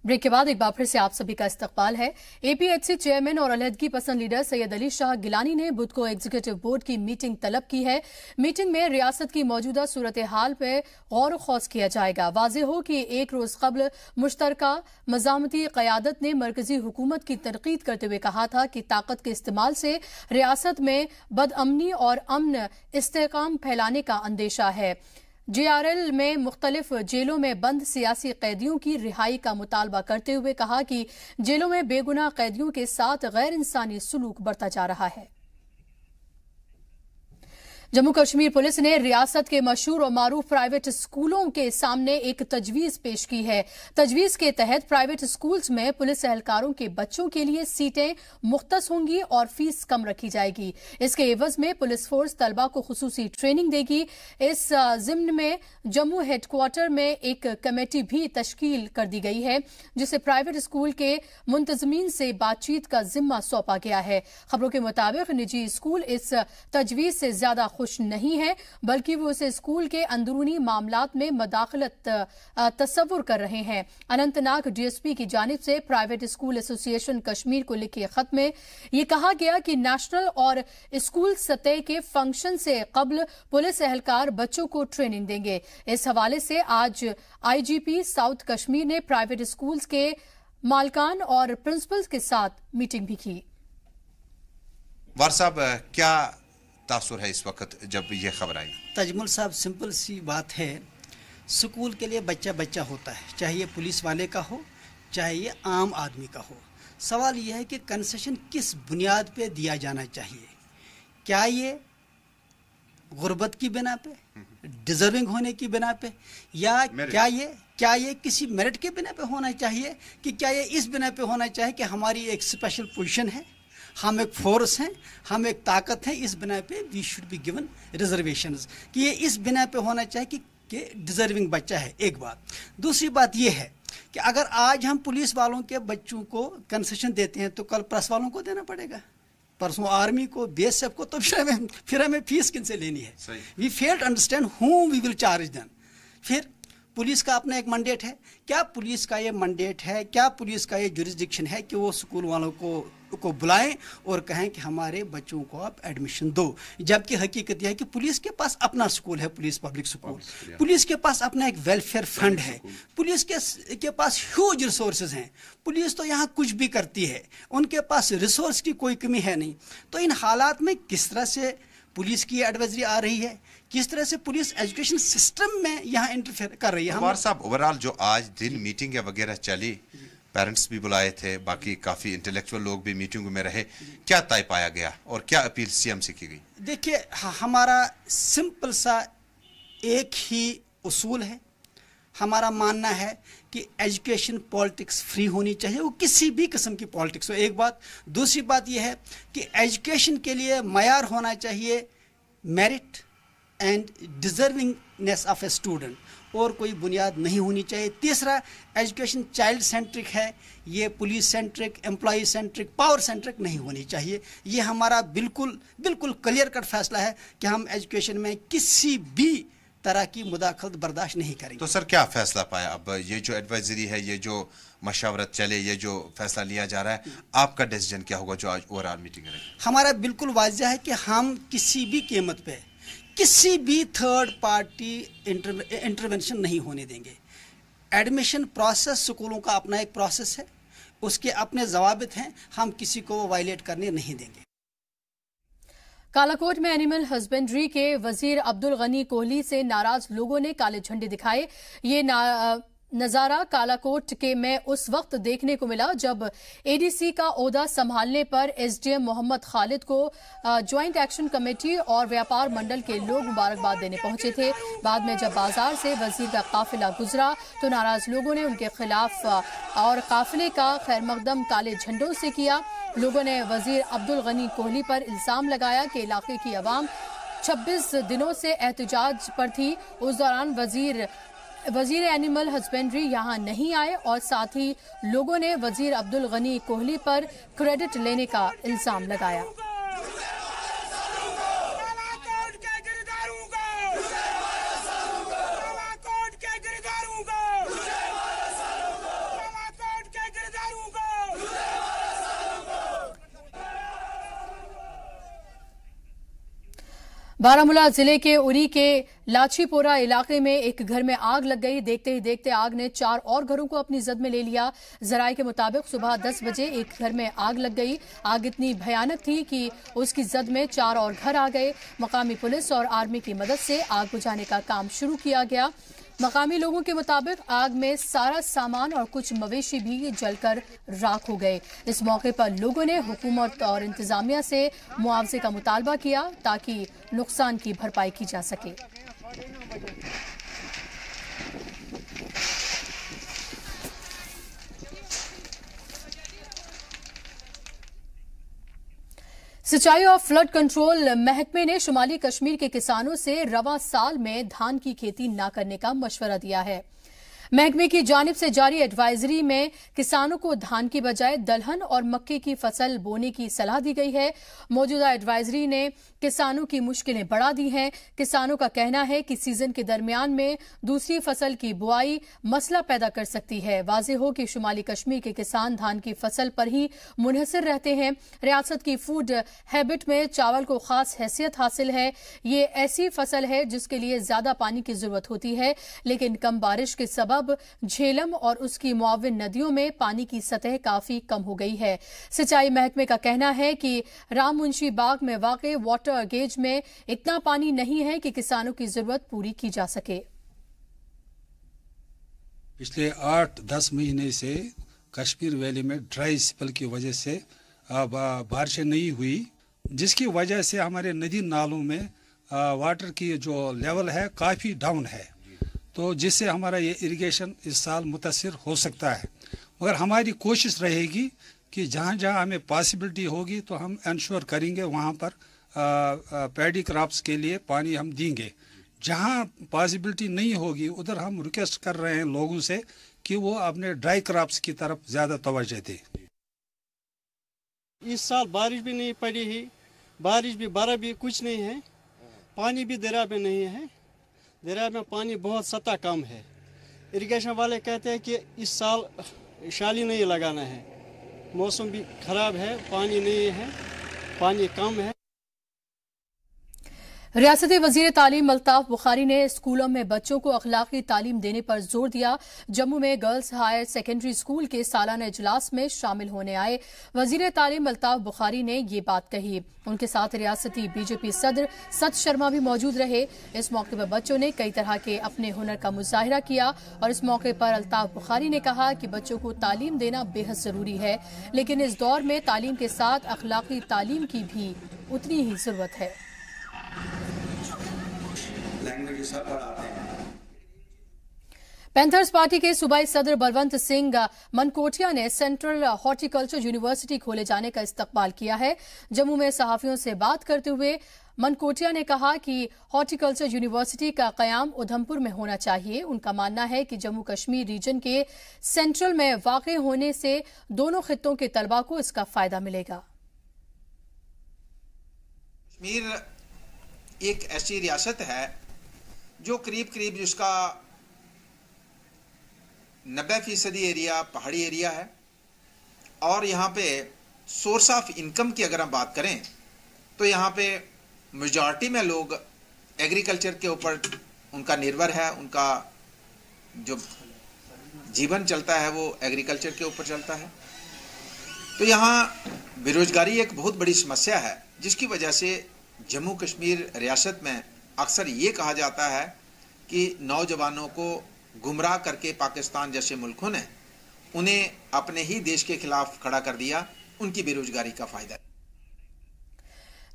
A: ब्रेक के बाद एक बार फिर से आप सभी का इस्तकबाल है। APHC चेयरमैन और अलहदगी पसंद लीडर सैयद अली शाह गिलानी ने बुध को एग्जीक्यूटिव बोर्ड की मीटिंग तलब की है। मीटिंग में रियासत की मौजूदा सूरत हाल पर गौर खौज किया जाएगा। वाज़ेह हो कि एक रोज कबल मुश्तरका मज़ामती क़यादत ने मरकजी हुकूमत की तनकीद करते हुए कहा था कि ताकत के इस्तेमाल से रियासत में बदअमनी और अमन इस्तेहकाम फैलाने का अंदेशा है। JRL में मुख्तलिफ जेलों में बंद सियासी कैदियों की रिहाई का मुतालबा करते हुए कहा कि जेलों में बेगुनाह कैदियों के साथ गैर इंसानी सलूक बढ़ता जा रहा है। जम्मू कश्मीर पुलिस ने रियासत के मशहूर और मारूफ प्राइवेट स्कूलों के सामने एक तजवीज पेश की है। तजवीज के तहत प्राइवेट स्कूल्स में पुलिस एहलकारों के बच्चों के लिए सीटें मुख्तस होंगी और फीस कम रखी जाएगी। इसके एवज में पुलिस फोर्स तलबा को खुसूसी ट्रेनिंग देगी। इस जिम्न में जम्मू हेडक्वार्टर में एक कमेटी भी तश्कील कर दी गई है, जिसे प्राइवेट स्कूल के मुंतजमीन से बातचीत का जिम्मा सौंपा गया है। खबरों के मुताबिक निजी स्कूल इस तजवीज से ज्यादा खुश नहीं है, बल्कि वो इसे स्कूल के अंदरूनी मामलात में मदाखलत तस्वुर कर रहे हैं। अनंतनाग DSP की जानिब से प्राइवेट स्कूल एसोसिएशन कश्मीर को लिखे खत में ये कहा गया कि नेशनल और स्कूल सतह के फंक्शन से कबल पुलिस एहलकार बच्चों को ट्रेनिंग देंगे। इस हवाले से आज IGP साउथ कश्मीर ने प्राइवेट स्कूल्स के मालकान और प्रिंसिपल्स के साथ मीटिंग भी की।
J: वार साहब, क्या तासुर है इस वक्त जब ये खबर आई?
K: तजमुल साहब, सिंपल सी बात है, स्कूल के लिए बच्चा बच्चा होता है, चाहे ये पुलिस वाले का हो चाहे ये आम आदमी का हो। सवाल यह है कि कंसेशन किस बुनियाद पे दिया जाना चाहिए। क्या ये गुर्बत की बिना पे, डिजर्विंग होने की बिना पे, या क्या ये किसी मेरिट के बिना पे होना चाहिए, कि क्या ये इस बिना पे होना चाहिए कि हमारी एक स्पेशल पोजीशन है, हम एक फोर्स हैं, हम एक ताकत है, इस बिना पे we should be given reservations, कि ये इस बिना पे होना चाहिए कि डिजर्विंग बच्चा है। एक बात। दूसरी बात ये है कि अगर आज हम पुलिस वालों के बच्चों को कंसेशन देते हैं तो कल प्रेस वालों को देना पड़ेगा, परसों आर्मी को, BSF को, तो फिर हमें फीस किन से लेनी है। We fail to understand whom we will charge them. फिर पुलिस का अपना एक मैंडेट है। क्या पुलिस का ये मैंडेट है, क्या पुलिस का ये जुरिस्डिक्शन है कि वो स्कूल वालों को बुलाएं और कहें कि हमारे बच्चों को आप एडमिशन दो? जबकि हकीकत यह है कि पुलिस के पास अपना स्कूल है, पुलिस पब्लिक स्कूल, पुलिस के पास अपना एक वेलफेयर फंड है, पुलिस के पास ह्यूज रिसोर्सेज हैं। पुलिस तो यहाँ कुछ भी करती है, उनके पास रिसोर्स की कोई कमी है नहीं। तो इन हालात में किस तरह से पुलिस की एडवाइजरी आ रही है, किस तरह से पुलिस एजुकेशन सिस्टम में यहाँ इंटरफेयर कर रही है?
J: कुमार साहब, ओवरऑल जो आज दिन मीटिंग वगैरह चली, पेरेंट्स भी बुलाए थे, बाकी काफ़ी इंटेलेक्चुअल लोग भी मीटिंग में रहे, क्या तय पाया गया और क्या अपील सीएम से की गई?
K: देखिए, हमारा सिंपल सा एक ही उसूल है। हमारा मानना है कि एजुकेशन पॉलिटिक्स फ्री होनी चाहिए, वो किसी भी किस्म की पॉलिटिक्स हो। एक बात। दूसरी बात यह है कि एजुकेशन के लिए मयार होना चाहिए merit and deservingness of a student, और कोई बुनियाद नहीं होनी चाहिए। तीसरा, एजुकेशन चाइल्ड सेंट्रिक है, ये police centric, employee centric, power centric नहीं होनी चाहिए। ये हमारा बिल्कुल क्लियर कट फैसला है कि हम एजुकेशन में किसी भी तरह की मुदाखलत बर्दाश्त नहीं करेंगे।
J: तो सर, क्या फैसला पाया? अब ये जो एडवाइजरी है, ये जो मशावरत चले, ये जो फैसला लिया जा रहा है, आपका डिसीजन क्या होगा जो आज ओवरऑल मीटिंग है?
K: हमारा बिल्कुल वाज़ेह है कि हम किसी भी कीमत पे किसी भी थर्ड पार्टी इंटरवेंशन नहीं होने देंगे। एडमिशन प्रोसेस स्कूलों का अपना एक प्रोसेस है, उसके अपने ज़वाबित हैं, हम किसी को वायलेट करने नहीं देंगे।
A: कालाकोट में एनिमल हस्बेंड्री के वजीर अब्दुल गनी कोहली से नाराज लोगों ने काले झंडे दिखाए। ये नजारा कालाकोट के में उस वक्त देखने को मिला जब एडीसी का ओहदा संभालने पर एसडीएम मोहम्मद खालिद को ज्वाइंट एक्शन कमेटी और व्यापार मंडल के लोग मुबारकबाद देने पहुंचे थे। बाद में जब बाजार से वजीर का काफिला गुजरा तो नाराज लोगों ने उनके खिलाफ और काफिले का खैरमकदम काले झंडों से किया। लोगों ने वजीर अब्दुल गनी कोहली पर इल्जाम लगाया कि इलाके की आवाम 26 दिनों से एहतजाज पर थी। उस दौरान वजीर एनिमल हस्बेंड्री यहां नहीं आए और साथ ही लोगों ने वजीर अब्दुल गनी कोहली पर क्रेडिट लेने का इल्जाम लगाया। बारामूला जिले के उरी के लाचीपोरा इलाके में एक घर में आग लग गई। देखते ही देखते आग ने 4 और घरों को अपनी जद में ले लिया। जराये के मुताबिक सुबह 10 बजे एक घर में आग लग गई। आग इतनी भयानक थी कि उसकी जद में 4 और घर आ गए। मकामी पुलिस और आर्मी की मदद से आग बुझाने का काम शुरू किया गया। मकामी लोगों के मुताबिक आग में सारा सामान और कुछ मवेशी भी जलकर राख हो गए। इस मौके पर लोगों ने हुकूमत और इंतजामिया से मुआवजे का मुतालबा किया ताकि नुकसान की भरपाई की जा सके। सिंचाई और फ्लड कंट्रोल महकमे ने शुमाली कश्मीर के किसानों से रवां साल में धान की खेती न करने का मशवरा दिया है। महकमे की जानिब से जारी एडवाइजरी में किसानों को धान की बजाय दलहन और मक्के की फसल बोने की सलाह दी गई है। मौजूदा एडवाइजरी ने किसानों की मुश्किलें बढ़ा दी हैं। किसानों का कहना है कि सीजन के दरमियान में दूसरी फसल की बुआई मसला पैदा कर सकती है। वाज़ेह हो कि शुमाली कश्मीर के किसान धान की फसल पर ही मुनहसर रहते हैं। रियासत की फूड हैबिट में चावल को खास हैसियत हासिल है। ये ऐसी फसल है जिसके लिए ज्यादा पानी की जरूरत होती है, लेकिन कम बारिश के सबब झेलम और उसकी मुआविन नदियों में पानी की सतह काफी कम हो गई है। सिंचाई महकमे का कहना है कि राम मुंशी बाग में वाक़े वाटर गेज में इतना पानी नहीं है कि किसानों की जरूरत पूरी की जा सके।
L: पिछले 8-10 महीने से कश्मीर वैली में ड्राई स्पेल की वजह से बारिशें नहीं हुई, जिसकी वजह से हमारे नदी नालों में वाटर की जो लेवल है काफ़ी डाउन है, तो जिससे हमारा ये इरिगेशन इस साल मुतासिर हो सकता है। मगर हमारी कोशिश रहेगी कि जहाँ जहाँ हमें पॉसिबिलिटी होगी तो हम इंश्योर करेंगे वहाँ पर पैडी क्रॉप्स के लिए पानी हम देंगे। जहाँ पॉसिबिलिटी नहीं होगी उधर हम रिक्वेस्ट कर रहे हैं लोगों से कि वो अपने ड्राई क्रॉप्स की तरफ ज़्यादा तवज्जो दें।
M: इस साल बारिश भी नहीं पड़ी है, बारिश भी बरा भी कुछ नहीं है, पानी भी दरिया में नहीं है। दरिया में पानी बहुत सतह कम है, इरिगेशन वाले कहते हैं कि इस साल शाली नहीं लगाना है, मौसम भी खराब है, पानी नहीं है, पानी कम है।
A: रियासती वजीर तालीम अल्ताफ बुखारी ने स्कूलों में बच्चों को अखलाकी तालीम देने पर जोर दिया। जम्मू में गर्ल्स हायर सेकेंडरी स्कूल के सालाना इजलास में शामिल होने आए वजीर तालीम अल्ताफ बुखारी ने ये बात कही। उनके साथ रियासती बीजेपी सदर सत शर्मा भी मौजूद रहे। इस मौके पर बच्चों ने कई तरह के अपने हुनर का मुजाहिरा किया और इस मौके पर अल्ताफ बुखारी ने कहा कि बच्चों को तालीम देना बेहद जरूरी है, लेकिन इस दौर में तालीम के साथ अखलाकी तालीम की भी उतनी ही जरूरत है। पैंथर्स पार्टी के सूबाई सदर बलवंत सिंह मनकोटिया ने सेंट्रल हॉर्टिकल्चर यूनिवर्सिटी खोले जाने का इस्तकबाल किया है। जम्मू में सहाफियों से बात करते हुए मनकोटिया ने कहा कि हॉर्टिकल्चर यूनिवर्सिटी का कयाम उधमपुर में होना चाहिए। उनका मानना है कि जम्मू कश्मीर रीजन के सेंट्रल में वाक़ होने से दोनों खित्तों के तलबा को इसका फायदा मिलेगा।
N: कश्मीर एक ऐसी रियासत है जो करीब करीब जिसका 90% एरिया पहाड़ी एरिया है और यहाँ पे सोर्स ऑफ इनकम की अगर हम बात करें तो यहाँ पे मेजॉरिटी में लोग एग्रीकल्चर के ऊपर उनका निर्भर है। उनका जो जीवन चलता है वो एग्रीकल्चर के ऊपर चलता है। तो यहाँ बेरोजगारी एक बहुत बड़ी समस्या है, जिसकी वजह से जम्मू कश्मीर रियासत में अक्सर ये कहा जाता है कि नौजवानों को गुमराह करके पाकिस्तान जैसे मुल्कों ने उन्हें अपने ही देश के खिलाफ खड़ा कर दिया। उनकी बेरोजगारी का फायदा।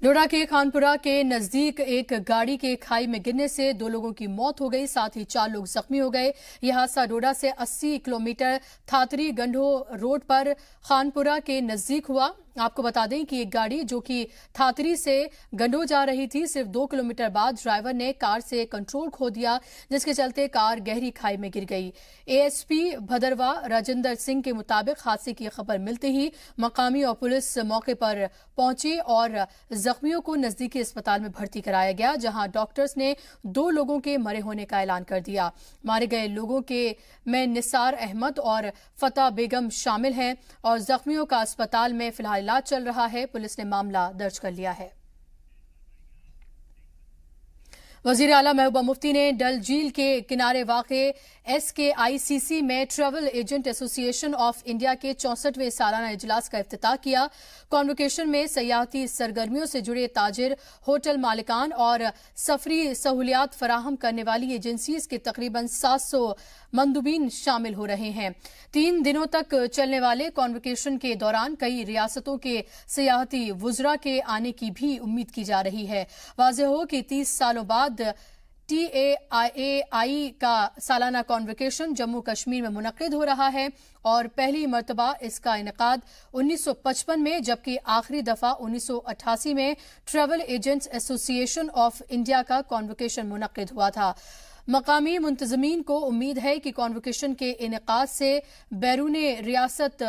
A: डोडा के खानपुरा के नजदीक एक गाड़ी के खाई में गिरने से 2 लोगों की मौत हो गई, साथ ही 4 लोग जख्मी हो गए। यह हादसा डोडा से 80 किलोमीटर थातरी गंढो रोड पर खानपुरा के नजदीक हुआ। आपको बता दें कि एक गाड़ी जो कि थातरी से गंडो जा रही थी, सिर्फ 2 किलोमीटर बाद ड्राइवर ने कार से कंट्रोल खो दिया, जिसके चलते कार गहरी खाई में गिर गई। एएसपी भदरवा राजेंद्र सिंह के मुताबिक हादसे की खबर मिलते ही मकामी और पुलिस मौके पर पहुंची और जख्मियों को नजदीकी अस्पताल में भर्ती कराया गया, जहां डॉक्टर्स ने 2 लोगों के मरे होने का ऐलान कर दिया। मारे गए लोगों के में निसार अहमद और फतेह बेगम शामिल हैं और जख्मियों का अस्पताल में फिलहाल इलाज चल रहा है। पुलिस ने मामला दर्ज कर लिया है। वजीर आला महबूबा मुफ्ती ने डल झील के किनारे वाक़े SKICC में travel agent association of India के 64वें सालाना इजलास का इफ्तिताह किया। कॉन्वोकेशन में सयाहती सरगर्मियों से जुड़े ताजिर, होटल मालिकान और सफरी सहूलियात फराहम करने वाली एजेंसीज के तकरीबन 700 मंदूबीन शामिल हो रहे हैं। 3 दिनों तक चलने वाले कॉन्वोकेशन के दौरान कई रियासतों के सयाहती वुज़रा के आने की भी उम्मीद की जा रही है। वाज़ेह हो कि 30 सालों बाद TAIAI का सालाना कॉन्वोकेशन जम्मू कश्मीर में मुनक्किद हो रहा है और पहली मरतबा इसका इनेकाद 1955 में, जबकि आखिरी दफा 1988 में travel agents association of India का कॉन्वोकेशन मुनक्किद हुआ था। मकामी मुंतजमीन को उम्मीद है कि कॉन्वोकेशन के इनेकाद से बैरूने रियासत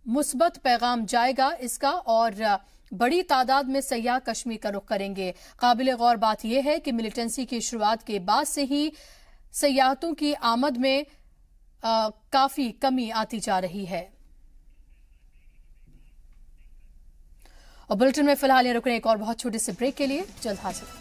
A: मुस्बत पैगाम जाएगा इसका और बड़ी तादाद में सयाह कश्मीर का रुख करेंगे। काबिल गौर बात यह है कि मिलिटेंसी की शुरुआत के बाद से ही सयाहतों की आमद में काफी कमी आती जा रही है। और बुलेटिन में फिलहाल ये रुकने एक और बहुत छोटे से ब्रेक के लिए जल्द हाजिर।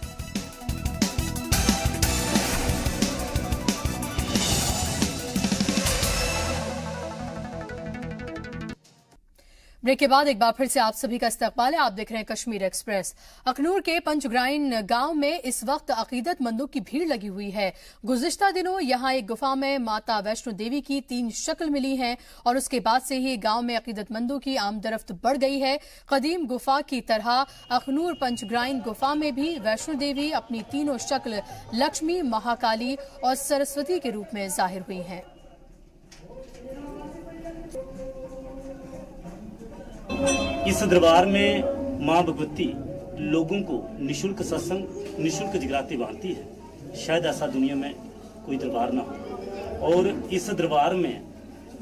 A: ब्रेक के बाद एक बार फिर से आप सभी का इस्तकबाल है। आप देख रहे हैं कश्मीर एक्सप्रेस। अखनूर के पंचग्राइन गांव में इस वक्त अकीदतमंदों की भीड़ लगी हुई है। गुज़िश्ता दिनों यहां एक गुफा में माता वैष्णो देवी की 3 शक्ल मिली हैं और उसके बाद से ही गांव में अकीदतमंदों की आमदरफ्त बढ़ गई है। कदीम गुफा की तरह अखनूर पंचग्राइन गुफा में भी वैष्णो देवी अपनी 3 शक्ल लक्ष्मी, महाकाली और सरस्वती के रूप में जाहिर हुई हैं।
O: इस दरबार में मां भगवती लोगों को निशुल्क सत्संग, निशुल्क जगराते बांटती है। शायद ऐसा दुनिया में कोई दरबार ना हो और इस दरबार में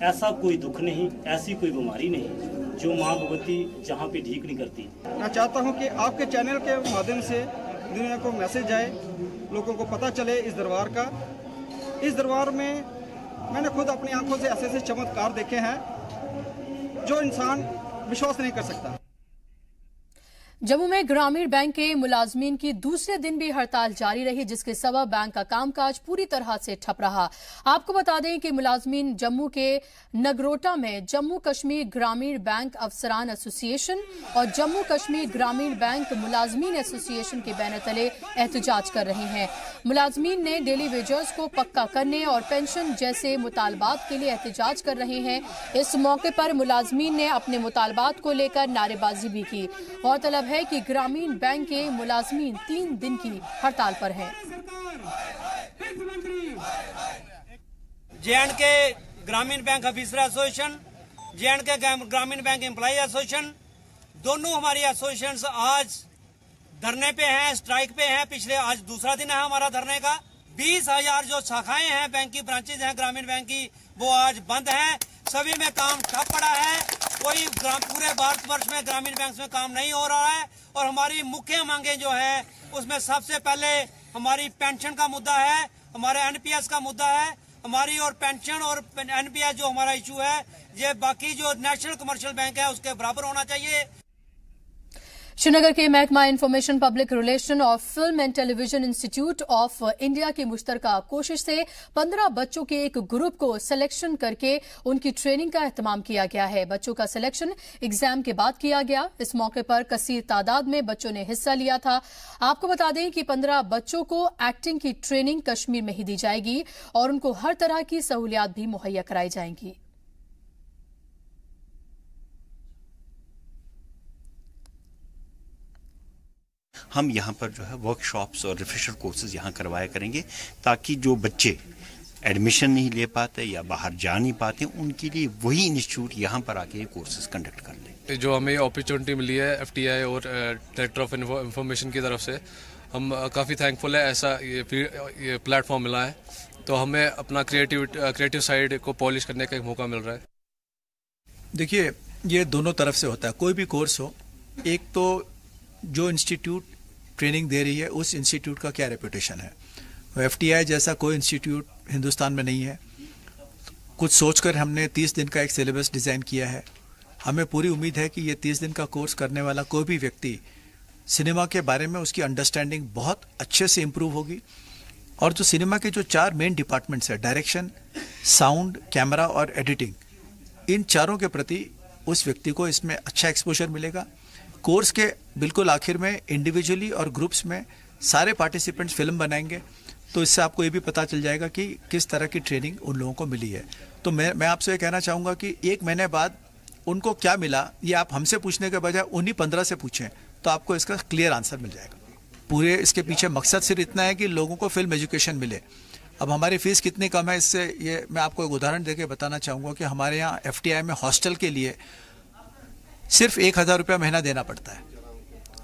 O: ऐसा कोई दुख नहीं, ऐसी कोई बीमारी नहीं जो मां भगवती जहां पे ठीक नहीं करती।
P: मैं चाहता हूं कि आपके चैनल के माध्यम से दुनिया को मैसेज जाए, लोगों को पता चले इस दरबार का। इस दरबार में मैंने खुद अपनी आंखों से ऐसे ऐसे चमत्कार देखे हैं जो इंसान विश्वास नहीं कर सकता।
A: जम्मू में ग्रामीण बैंक के मुलाजमीन की दूसरे दिन भी हड़ताल जारी रही, जिसके सबब बैंक का कामकाज पूरी तरह से ठप रहा। आपको बता दें कि मुलाजमीन जम्मू के नगरोटा में जम्मू कश्मीर ग्रामीण बैंक अफसरान एसोसिएशन और जम्मू कश्मीर ग्रामीण बैंक मुलाजमीन एसोसिएशन के बैनर तले एहतजाज कर रहे हैं। मुलाजमीन ने डेली वेजर्स को पक्का करने और पेंशन जैसे मुतालबात के लिए एहतजाज कर रहे हैं। इस मौके पर मुलाजमीन ने अपने मुतालबात को लेकर नारेबाजी भी की। गौरतलब है कि ग्रामीण बैंक के मुलाजमीन 3 दिन की हड़ताल पर हैं।
Q: जे.एंड.के ग्रामीण बैंक ऑफिसर एसोसिएशन, जे.एंड.के ग्रामीण बैंक एम्प्लॉय एसोसिएशन, दोनों हमारी एसोसिएशंस आज धरने पे हैं, स्ट्राइक पे हैं। पिछले आज दूसरा दिन है हमारा धरने का। 20,000 जो शाखाएं हैं बैंक की, ब्रांचेज हैं ग्रामीण बैंक की, वो आज बंद हैं। सभी में काम ठप पड़ा है। कोई पूरे भारतवर्ष में ग्रामीण बैंक में काम नहीं हो रहा है। और हमारी मुख्य मांगे जो है उसमें सबसे पहले हमारी पेंशन का मुद्दा है, हमारे एनपीएस का मुद्दा है। हमारी और पेंशन और एनपीएस जो हमारा इशू है, ये बाकी जो नेशनल कमर्शियल बैंक है उसके बराबर होना चाहिए।
A: श्रीनगर के महकमा इंफॉर्मेशन पब्लिक रिलेशन और film and television institute of India की मुश्तरका कोशिश से 15 बच्चों के एक ग्रुप को सिलेक्शन करके उनकी ट्रेनिंग का एहतमाम किया गया है। बच्चों का सिलेक्शन एग्जाम के बाद किया गया। इस मौके पर कसीर तादाद में बच्चों ने हिस्सा लिया था। आपको बता दें कि 15 बच्चों को एक्टिंग की ट्रेनिंग कश्मीर में ही दी जाएगी और उनको हर तरह की सहूलियात भी मुहैया कराई जाएंगी।
R: हम यहाँ पर जो है वर्कशॉप्स और रिफ्रेशर कोर्सेज यहाँ करवाया करेंगे, ताकि जो बच्चे एडमिशन नहीं ले पाते या बाहर जा नहीं पाते, उनके लिए वही इंस्टीट्यूट यहाँ पर आके कोर्सेज कंडक्ट कर लें।
S: जो हमें अपॉर्चुनिटी मिली है एफटीआई और डायरेक्टर ऑफ इंफॉर्मेशन की तरफ से, हम काफ़ी थैंकफुल है। ऐसा ये प्लेटफॉर्म मिला है, तो हमें अपना क्रिएटिव साइड को पॉलिश करने का एक मौका मिल रहा है।
T: देखिए, ये दोनों तरफ से होता है। कोई भी कोर्स हो, एक तो जो इंस्टीट्यूट ट्रेनिंग दे रही है उस इंस्टीट्यूट का क्या रेपुटेशन है। एफटीआई जैसा कोई इंस्टीट्यूट हिंदुस्तान में नहीं है। कुछ सोचकर हमने 30 दिन का एक सिलेबस डिज़ाइन किया है। हमें पूरी उम्मीद है कि ये 30 दिन का कोर्स करने वाला कोई भी व्यक्ति सिनेमा के बारे में उसकी अंडरस्टैंडिंग बहुत अच्छे से इम्प्रूव होगी। और जो सिनेमा के जो 4 मेन डिपार्टमेंट्स है, डायरेक्शन, साउंड, कैमरा और एडिटिंग, इन चारों के प्रति उस व्यक्ति को इसमें अच्छा एक्सपोजर मिलेगा। कोर्स के बिल्कुल आखिर में इंडिविजुअली और ग्रुप्स में सारे पार्टिसिपेंट्स फिल्म बनाएंगे, तो इससे आपको ये भी पता चल जाएगा कि किस तरह की ट्रेनिंग उन लोगों को मिली है। तो मैं आपसे ये कहना चाहूँगा कि 1 महीने बाद उनको क्या मिला, ये आप हमसे पूछने के बजाय उन्हीं 15 से पूछें, तो आपको इसका क्लियर आंसर मिल जाएगा। पूरे इसके पीछे मकसद सिर्फ इतना है कि लोगों को फिल्म एजुकेशन मिले। अब हमारी फीस कितनी कम है, इससे ये मैं आपको एक उदाहरण देके बताना चाहूँगा कि हमारे यहाँ एफटीआई में हॉस्टल के लिए सिर्फ 1,000 रुपया महीना देना पड़ता है।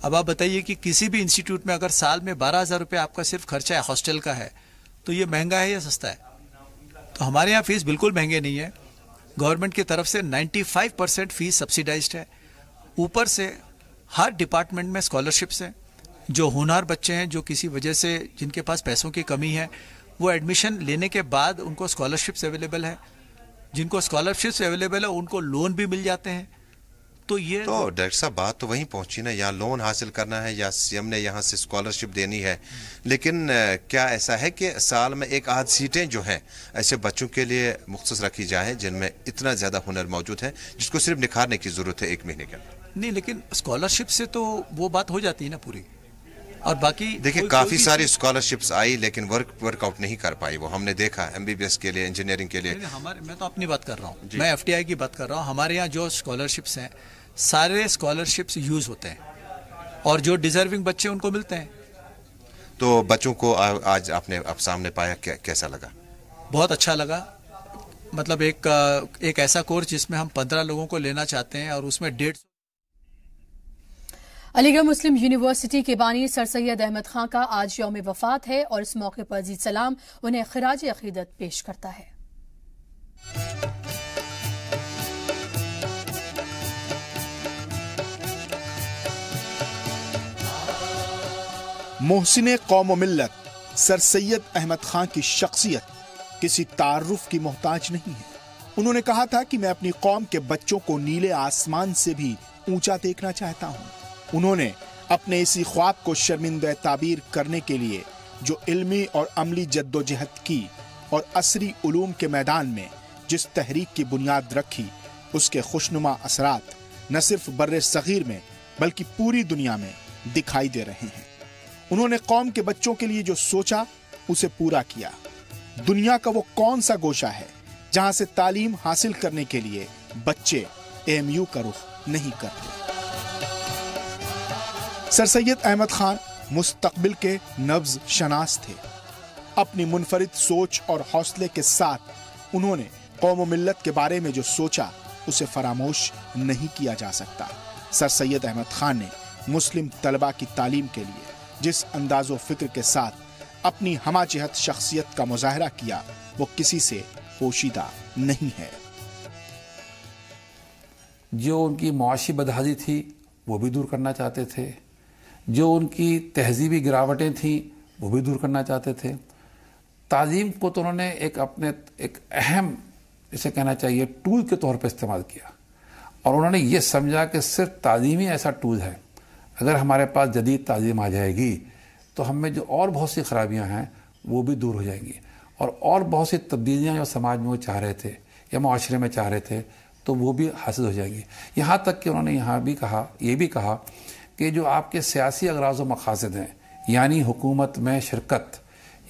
T: अब आप बताइए कि किसी भी इंस्टीट्यूट में अगर साल में 12,000 रुपया आपका सिर्फ खर्चा है हॉस्टल का है, तो ये महंगा है या सस्ता है? तो हमारे यहाँ फीस बिल्कुल महंगे नहीं है। गवर्नमेंट की तरफ से 95% फीस सब्सिडाइज्ड है। ऊपर से हर डिपार्टमेंट में स्कॉलरशिप्स हैं। जो होनहार बच्चे हैं, जो किसी वजह से जिनके पास पैसों की कमी है, वो एडमिशन लेने के बाद उनको स्कॉलरशिप्स अवेलेबल है। जिनको स्कॉलरशिप्स अवेलेबल है उनको लोन भी मिल जाते हैं। तो
J: डॉक्टर साहब, बात तो वहीं पहुंची ना, यहाँ लोन हासिल करना है या सीएम ने यहाँ से स्कॉलरशिप देनी है, लेकिन क्या ऐसा है कि साल में 1-8 सीटें जो हैं ऐसे बच्चों के लिए मुख्तस रखी जाए जिनमें इतना ज्यादा हुनर मौजूद है जिसको सिर्फ निखारने की जरूरत है 1 महीने के अंदर?
T: नहीं, लेकिन स्कॉलरशिप से तो वो बात हो जाती है ना पूरी। और बाकी
J: देखिए, काफी सारी स्कॉलरशिप्स आई लेकिन वर्कआउट नहीं कर पाई। वो हमने देखा एमबीबीएस के लिए, इंजीनियरिंग के लिए।
T: मैं तो अपनी बात कर रहा हूँ, मैं एफटीआई की बात कर रहा हूँ। हमारे यहाँ जो स्कॉलरशिप्स हैं, सारे स्कॉलरशिप्स यूज होते हैं और जो डिजर्विंग बच्चे उनको मिलते हैं।
J: तो बच्चों को आज आपने सामने पाया, कैसा लगा?
T: बहुत अच्छा लगा। मतलब एक ऐसा कोर्स जिसमें हम 15 लोगों को लेना चाहते हैं और उसमें 150।
A: अलीगढ़ मुस्लिम यूनिवर्सिटी के बानी सर सैयद अहमद खां का आज यौम वफात है और इस मौके पर अजीज सलाम उन्हें खिराज अकीदत पेश करता है।
U: मोहसिन कौम व मिल्लत सर सैयद अहमद खां की शख्सियत किसी तारुफ की मोहताज नहीं है। उन्होंने कहा था कि मैं अपनी कौम के बच्चों को नीले आसमान से भी ऊंचा देखना चाहता हूं। उन्होंने अपने इसी ख्वाब को शर्मिंदा ताबीर करने के लिए जो इल्मी और अमली जद्दोजहद की और असरी उलूम के मैदान में जिस तहरीक की बुनियाद रखी, उसके खुशनुमा असरात न सिर्फ बर्रे सगीर में बल्कि पूरी दुनिया में दिखाई दे रहे हैं। उन्होंने कौम के बच्चों के लिए जो सोचा उसे पूरा किया। दुनिया का वो कौन सा गोशा है जहां से तालीम हासिल करने के लिए बच्चे AMU का रुख नहीं करते। सर सैयद अहमद खान मुस्तकबिल के नब्ज शनास थे। अपनी मुनफरिद सोच और हौसले के साथ उन्होंने कौम व मिल्लत के बारे में जो सोचा उसे फरामोश नहीं किया जा सकता। सर सैयद अहमद खान ने मुस्लिम तलबा की तालीम के लिए जिस अंदाजो फिक्र के साथ अपनी हमाजहत शख्सियत का मुजाहरा किया वो किसी से पोशीदा नहीं है।
V: जो उनकी मुआशी बदहाली थी वो भी दूर करना चाहते थे, जो उनकी तहजीबी गिरावटें थीं वो भी दूर करना चाहते थे। तालीम को तो उन्होंने एक अहम, इसे कहना चाहिए, टूल के तौर पर इस्तेमाल किया और उन्होंने ये समझा कि सिर्फ तालीम ही ऐसा टूल है, अगर हमारे पास जदीद तालीम आ जाएगी तो हमें जो और बहुत सी खराबियां हैं वो भी दूर हो जाएंगी और बहुत सी तब्दीलियां जो समाज में वो चाह रहे थे या माशरे में चाह रहे थे तो वो भी हासिल हो जाएंगी। यहाँ तक कि उन्होंने ये भी कहा कि जो आपके सियासी अगराज़ व मकासद हैं, यानी हुकूमत में शिरकत,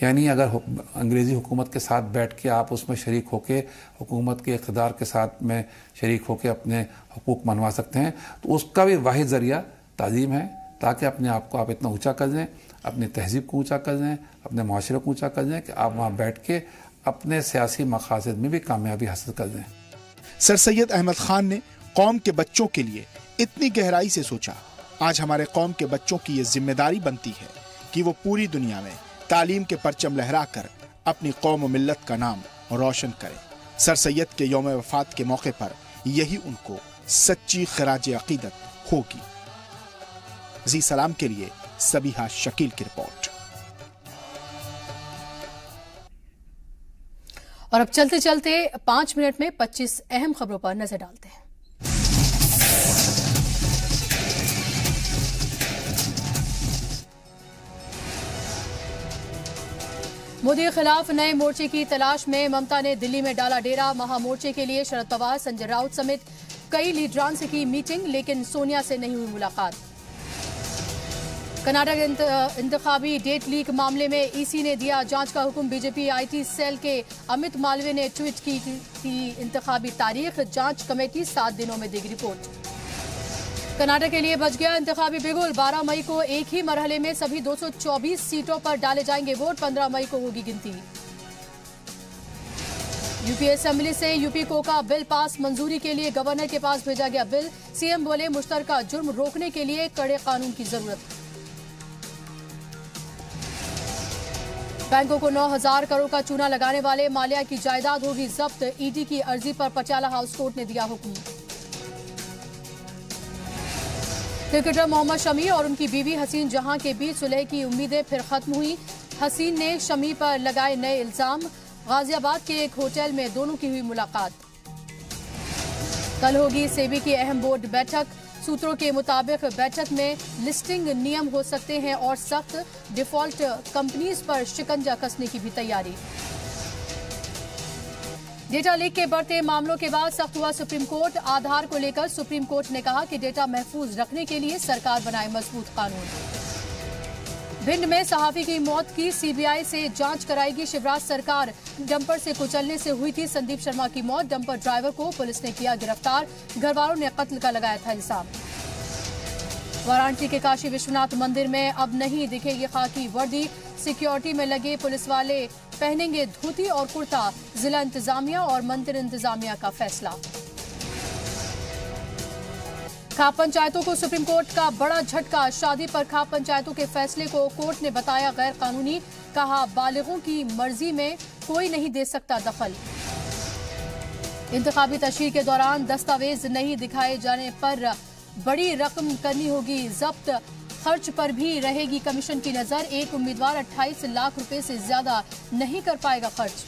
V: यानी अगर अंग्रेज़ी हुकूमत के साथ बैठ के आप उसमें शरीक होके हुकूमत के इक़्तिदार के साथ में शरीक होके अपने हुकूक मनवा सकते हैं, तो उसका भी वाहिद ज़रिया तालीम है, ताकि अपने आप को आप इतना ऊंचा कर दें, अपनी तहजीब को ऊंचा कर दें, अपने माशरे को ऊंचा कर दें कि आप वहाँ बैठ के अपने सियासी मकासद में भी कामयाबी हासिल कर दें।
U: सर सैयद अहमद खान ने कौम के बच्चों के लिए इतनी गहराई से सोचा। आज हमारे कौम के बच्चों की ये जिम्मेदारी बनती है कि वो पूरी दुनिया में तालीम के परचम लहराकर अपनी कौम व मिल्लत का नाम रोशन करें। सर सैयद के यौम वफात के मौके पर यही उनको सच्ची खराज अकीदत होगी। जी सलाम के लिए सबीहा शकील की रिपोर्ट।
A: और अब चलते चलते 5 मिनट में 25 अहम खबरों पर नजर डालते हैं। मोदी के खिलाफ नए मोर्चे की तलाश में ममता ने दिल्ली में डाला डेरा। महामोर्चे के लिए शरद पवार, संजय राउत समेत कई लीडरान से की मीटिंग, लेकिन सोनिया से नहीं हुई मुलाकात। कर्नाटक इंतखाबी डेट लीक मामले में ईसी ने दिया जांच का हुक्म। बीजेपी IT सेल के अमित मालवीय ने ट्वीट की थी इंतखाबी तारीख। जांच कमेटी 7 दिनों में देगी रिपोर्ट। कर्नाटक के लिए बच गया इंतखाबी बिगुल। 12 मई को एक ही मरहले में सभी 224 सीटों पर डाले जाएंगे वोट। 15 मई को होगी गिनती। यूपी असेंबली से यूपी कोका बिल पास, मंजूरी के लिए गवर्नर के पास भेजा गया बिल। सीएम बोले मुश्तरका जुर्म रोकने के लिए कड़े कानून की जरूरत। बैंकों को 9,000 करोड़ का चूना लगाने वाले माल्या की जायदाद होगी जब्त। ईडी की अर्जी पर पटियाला हाउस कोर्ट ने दिया हुक्म। क्रिकेटर मोहम्मद शमी और उनकी बीवी हसीन जहां के बीच सुलह की उम्मीदें फिर खत्म हुई। हसीन ने शमी पर लगाए नए इल्जाम। गाजियाबाद के एक होटल में दोनों की हुई मुलाकात। कल होगी सेबी की अहम बोर्ड बैठक। सूत्रों के मुताबिक बैठक में लिस्टिंग नियम हो सकते हैं और सख्त। डिफॉल्ट कंपनीज पर शिकंजा कसने की भी तैयारी। डेटा लीक के बढ़ते मामलों के बाद सख्त हुआ सुप्रीम कोर्ट। आधार को लेकर सुप्रीम कोर्ट ने कहा कि डेटा महफूज रखने के लिए सरकार बनाए मजबूत कानून। भिंड में सहाफी की मौत की सीबीआई से जांच कराएगी शिवराज सरकार। डंपर से कुचलने से हुई थी संदीप शर्मा की मौत। डंपर ड्राइवर को पुलिस ने किया गिरफ्तार। घरवालों ने कत्ल का लगाया था इल्जाम। वाराणसी के काशी विश्वनाथ मंदिर में अब नहीं दिखेगी खाकी वर्दी। सिक्योरिटी में लगे पुलिस वाले पहनेंगे धोती और कुर्ता। जिला इंतजामिया और मंदिर इंतजामिया का फैसला। खाप पंचायतों को सुप्रीम कोर्ट का बड़ा झटका। शादी पर खाप पंचायतों के फैसले को कोर्ट ने बताया गैर कानूनी। कहा बालिगों की मर्जी में कोई नहीं दे सकता दखल। इंतखाबी तशरीह के दौरान दस्तावेज नहीं दिखाए जाने पर बड़ी रकम करनी होगी जब्त। खर्च पर भी रहेगी कमीशन की नजर। एक उम्मीदवार 28 लाख रुपए से ज्यादा नहीं कर पाएगा खर्च।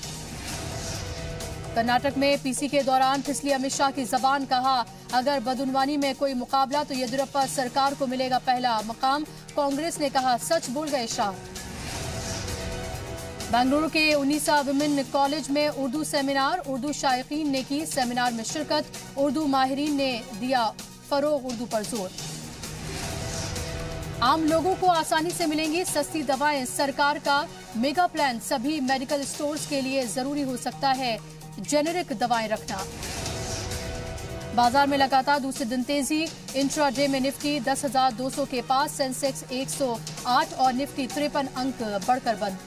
A: कर्नाटक में पीसी के दौरान फिसली अमित शाह की जबान, कहा अगर बदउनवानी में कोई मुकाबला तो येदियुरप्पा सरकार को मिलेगा पहला मकाम। कांग्रेस ने कहा सच बोल गए शाह। बेंगलुरु के उनीसा विमेन कॉलेज में उर्दू सेमिनार, उर्दू शायकीन ने की सेमिनार में शिरकत। उर्दू माहिरीन ने दिया फरोग उर्दू पर जोर। आम लोगों को आसानी से मिलेंगी सस्ती दवाएं, सरकार का मेगा प्लान। सभी मेडिकल स्टोर्स के लिए जरूरी हो सकता है जेनेरिक दवाएं रखना। बाजार में लगातार दूसरे दिन तेजी, इंट्राडे में निफ्टी 10,200 के पास, सेंसेक्स 108 और निफ्टी 53 अंक बढ़कर बंद।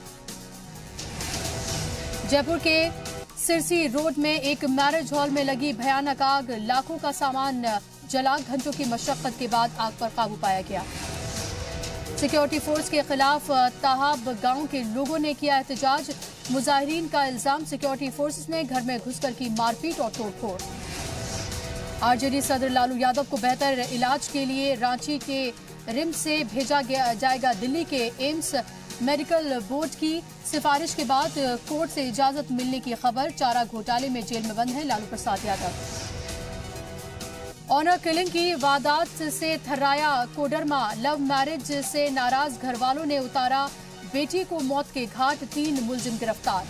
A: जयपुर के सिरसी रोड में एक मैरिज हॉल में लगी भयानक आग, लाखों का सामान जला। घंटों की मशक्कत के बाद आग पर काबू पाया गया। सिक्योरिटी फोर्स के खिलाफ ताहाब गांव के लोगों ने किया एहतजाज। मुजाहिरीन का इल्जाम सिक्योरिटी फोर्सेस ने घर में घुसकर की मारपीट और तोड़फोड़। आरजेडी सदर लालू यादव को बेहतर इलाज के लिए रांची के रिम्स से भेजा जाएगा दिल्ली के एम्स। मेडिकल बोर्ड की सिफारिश के बाद कोर्ट से इजाजत मिलने की खबर। चारा घोटाले में जेल में बंद है लालू प्रसाद यादव। ऑनर किलिंग की वारदात से थर्राया कोडरमा, लव मैरिज से नाराज घरवालों ने उतारा बेटी को मौत के घाट। 3 मुलजिम गिरफ्तार।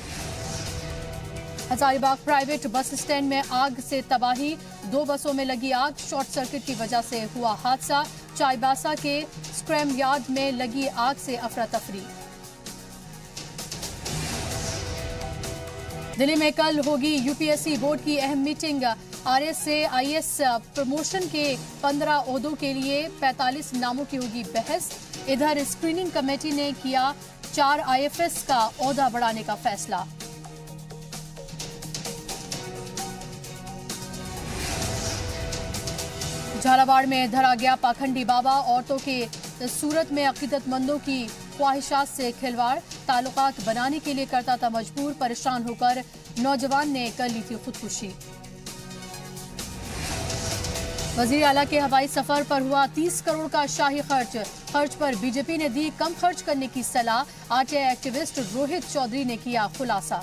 A: हजारीबाग प्राइवेट बस स्टैंड में आग से तबाही, 2 बसों में लगी आग। शॉर्ट सर्किट की वजह से हुआ हादसा। चाईबासा के स्क्रैम यार्ड में लगी आग से अफरा तफरी। दिल्ली में कल होगी यूपीएससी बोर्ड की अहम मीटिंग। आरएस से आईएएस प्रमोशन के 15 ओहदों के लिए 45 नामों की होगी बहस। इधर स्क्रीनिंग कमेटी ने किया 4 आईएफएस का ओहदा बढ़ाने का फैसला। झालावाड़ में धरा गया पाखंडी बाबा, औरतों के सूरत में अकीदतमंदों की ख्वाहिशात से खिलवाड़। ताल्लुकात बनाने के लिए करता था मजबूर, परेशान होकर नौजवान ने कर ली थी खुदकुशी। वजीर आला के हवाई सफर पर हुआ 30 करोड़ का शाही खर्च। खर्च पर बीजेपी ने दी कम खर्च करने की सलाह। आरटीआई एक्टिविस्ट रोहित चौधरी ने किया खुलासा।